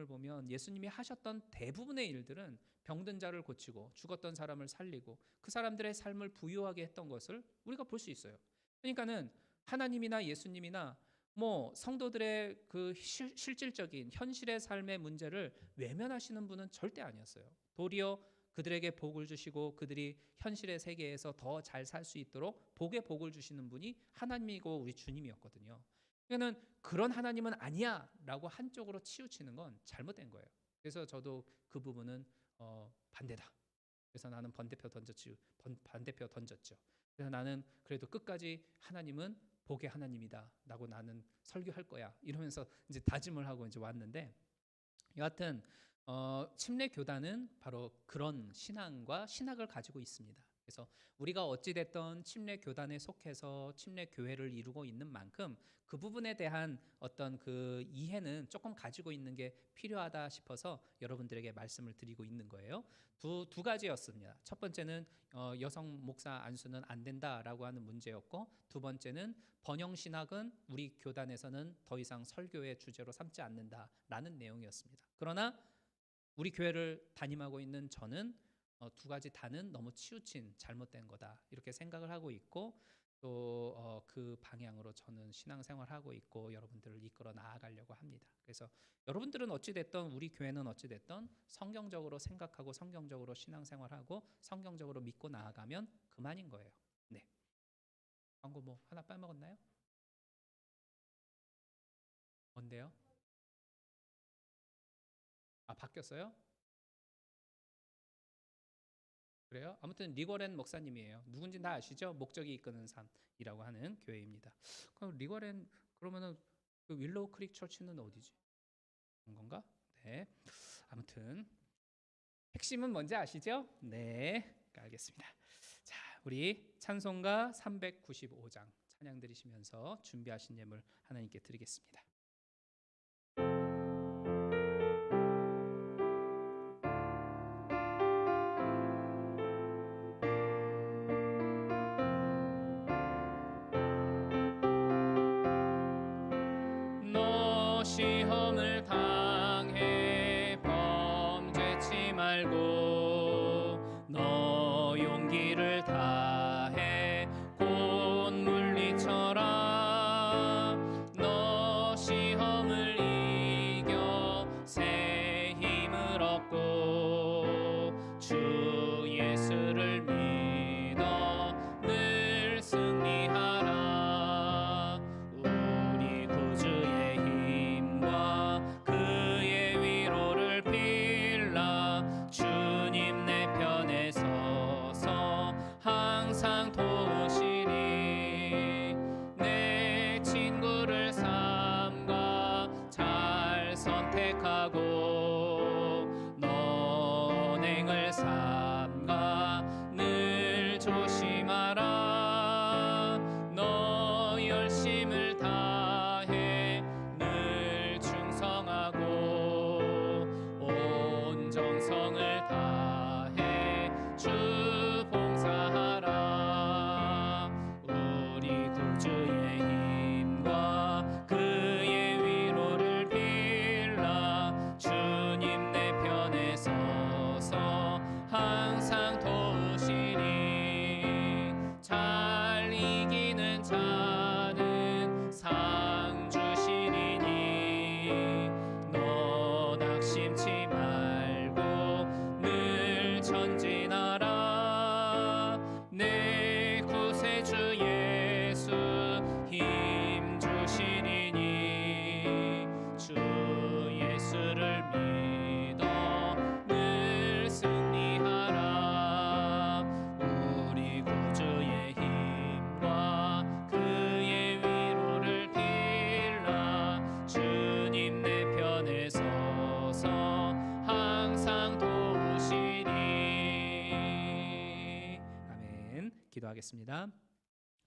보면 예수님이 하셨던 대부분의 일들은 병든 자를 고치고 죽었던 사람을 살리고 그 사람들의 삶을 부유하게 했던 것을 우리가 볼 수 있어요. 그러니까는 하나님이나 예수님이나 뭐 성도들의 그 실질적인 현실의 삶의 문제를 외면하시는 분은 절대 아니었어요. 도리어 그들에게 복을 주시고 그들이 현실의 세계에서 더 잘 살 수 있도록 복의 복을 주시는 분이 하나님이고 우리 주님이었거든요. 그러니까는 그런 하나님은 아니야라고 한쪽으로 치우치는 건 잘못된 거예요. 그래서 저도 그 부분은 반대다. 그래서 나는 반대표 던졌죠. 그래서 나는 그래도 끝까지 하나님은 복의 하나님이다라고 나는 설교할 거야. 이러면서 이제 다짐을 하고 이제 왔는데 여하튼 침례 교단은 바로 그런 신학을 가지고 있습니다. 그래서 우리가 어찌 됐던 침례 교단에 속해서 침례 교회를 이루고 있는 만큼 그 부분에 대한 어떤 그 이해는 조금 가지고 있는 게 필요하다 싶어서 여러분들에게 말씀을 드리고 있는 거예요. 두 가지였습니다. 첫 번째는 여성 목사 안수는 안 된다라고 하는 문제였고, 두 번째는 번영 신학은 우리 교단에서는 더 이상 설교의 주제로 삼지 않는다라는 내용이었습니다. 그러나 우리 교회를 담임하고 있는 저는 두 가지 다는 너무 치우친 잘못된 거다 이렇게 생각을 하고 있고, 또 그 방향으로 저는 신앙생활하고 있고 여러분들을 이끌어 나아가려고 합니다. 그래서 여러분들은 어찌 됐든 우리 교회는 어찌 됐든 성경적으로 생각하고 성경적으로 신앙생활하고 성경적으로 믿고 나아가면 그만인 거예요. 네. 광고 뭐 하나 빼먹었나요? 뭔데요? 아, 바뀌었어요? 그래요? 아무튼 리거렌 목사님이에요. 누군지 다 아시죠? 목적이 이끄는 삶이라고 하는 교회입니다. 그럼 리거렌 그러면은 그 윌로우 크릭 처치는 어디지? 그런 건가? 네. 아무튼 핵심은 뭔지 아시죠? 네. 알겠습니다. 자, 우리 찬송가 395장 찬양 드리시면서 준비하신 예물 하나님께 드리겠습니다. 너 시험을 당해 범죄치 말고 너 용기를 다해 곧 물리쳐라. 너 택하고 너행을 삼가 늘 조심하라. 너 열심을 다해 늘 충성하고 온 정성을 다해 주 봉사하라. 우리 구주의 힘과 그의 위로를 빌라. 주님 내 편에 서서 항상 도우시니 잘 이기는 자는 상 주시리니 너 낙심치 말고 늘 전진하라. 내 구세주 예수 힘 주시리니 주 예수를 믿어 늘 승리하라. 우리 구주의 힘과 그의 위로를 빌라. 주님 내 편에 서서 항상 도우시니. 아멘. 기도하겠습니다.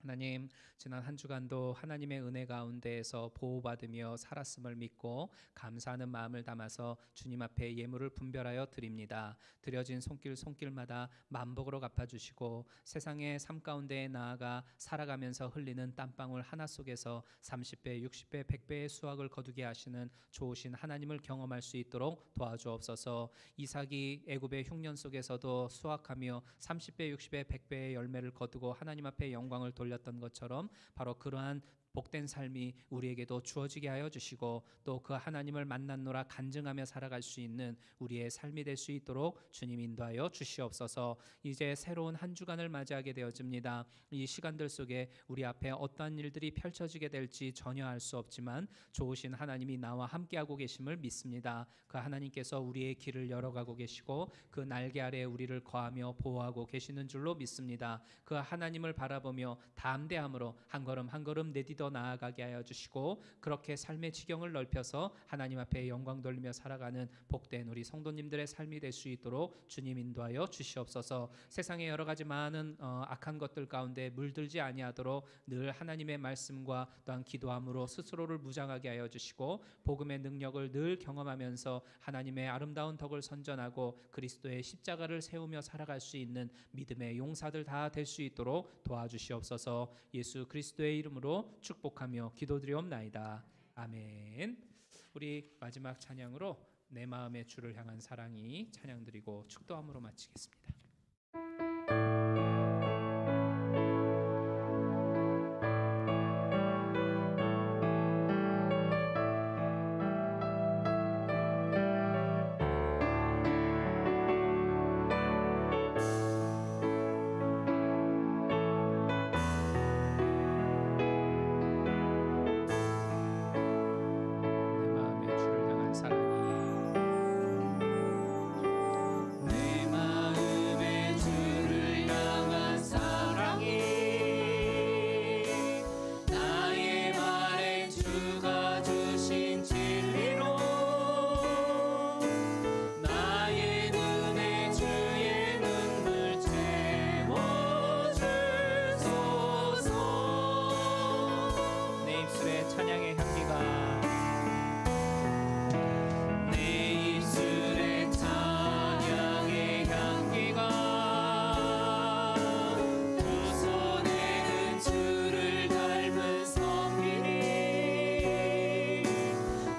하나님, 지난 한 주간도 하나님의 은혜 가운데에서 보호받으며 살았음을 믿고 감사하는 마음을 담아서 주님 앞에 예물을 분별하여 드립니다. 드려진 손길마다 만복으로 갚아주시고 세상의 삶 가운데에 나아가 살아가면서 흘리는 땀방울 하나 속에서 30배, 60배, 100배의 수확을 거두게 하시는 좋으신 하나님을 경험할 수 있도록 도와주옵소서. 이삭이 애굽의 흉년 속에서도 수확하며 30배, 60배, 100배의 열매를 거두고 하나님 앞에 영광을 돌렸던 것처럼 바로 그러한 복된 삶이 우리에게도 주어지게 하여 주시고 또 그 하나님을 만났노라 간증하며 살아갈 수 있는 우리의 삶이 될 수 있도록 주님 인도하여 주시옵소서. 이제 새로운 한 주간을 맞이하게 되어집니다. 이 시간들 속에 우리 앞에 어떠한 일들이 펼쳐지게 될지 전혀 알 수 없지만 좋으신 하나님이 나와 함께하고 계심을 믿습니다. 그 하나님께서 우리의 길을 열어가고 계시고 그 날개 아래 우리를 거하며 보호하고 계시는 줄로 믿습니다. 그 하나님을 바라보며 담대함으로 한 걸음 한 걸음 내딛어 나아가게 하여 주시고 그렇게 삶의 지경을 넓혀서 하나님 앞에 영광 돌리며 살아가는 복된 우리 성도님들의 삶이 될 수 있도록 주님 인도하여 주시옵소서. 세상의 여러 가지 많은 악한 것들 가운데 물들지 아니하도록 늘 하나님의 말씀과 또한 기도함으로 스스로를 무장하게 하여 주시고 복음의 능력을 늘 경험하면서 하나님의 아름다운 덕을 선전하고 그리스도의 십자가를 세우며 살아갈 수 있는 믿음의 용사들 다 될 수 있도록 도와주시옵소서. 예수 그리스도의 이름으로 축복하며 기도드리옵나이다. 아멘. 우리 마지막 찬양으로 내 마음의 주를 향한 사랑이 찬양드리고 축도함으로 마치겠습니다. 찬양의 향기가 내 입술에 찬양의 향기가 두 손에는 주를 닮은 섬기니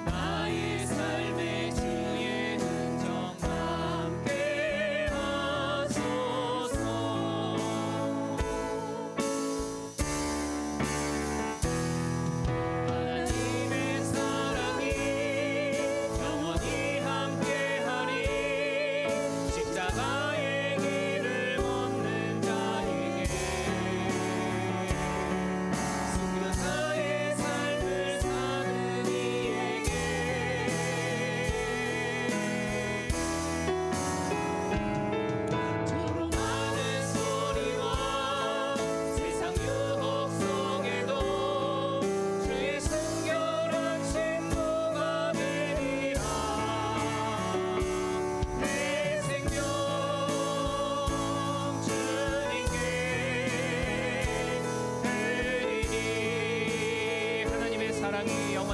나의 삶의 주의 흔적 남게 하소서. 하나님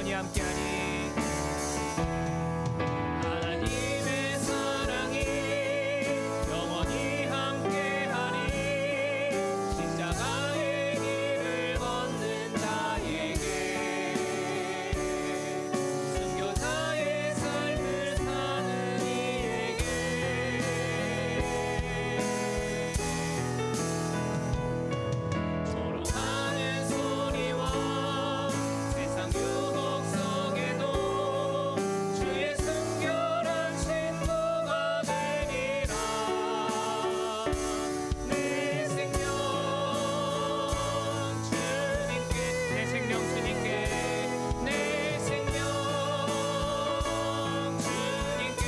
영원히 함께하니 하나님의 사랑이 영원히 함께하니 십자가의 길을 걷는 자에게 순교자의 삶을 사는 이에게 서로 하는 소리와 세상 유혹 속에도 주의 순결한 친구가 되리라. 내 생명 주님께 내 생명 주님께 내 생명 주님께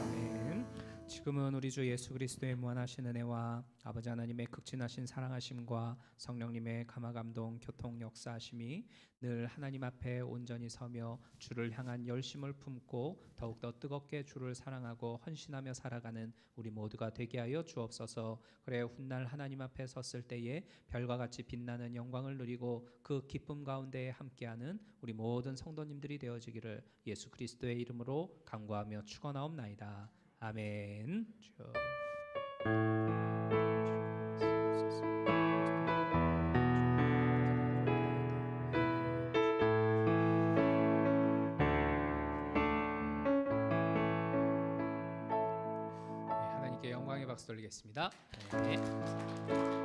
아멘. 지금은 우리 주 예수 그리스도의 무한하신 은혜와 아버지 하나님의 극진하신 사랑하심과 성령님의 감화감동 교통 역사하심이 늘 하나님 앞에 온전히 서며 주를 향한 열심을 품고 더욱더 뜨겁게 주를 사랑하고 헌신하며 살아가는 우리 모두가 되게 하여 주옵소서. 그래 훗날 하나님 앞에 섰을 때에 별과 같이 빛나는 영광을 누리고 그 기쁨 가운데 함께하는 우리 모든 성도님들이 되어지기를 예수 그리스도의 이름으로 간구하며 축원하옵나이다. 아멘. 하나님께 영광의 박수 돌리겠습니다. 네.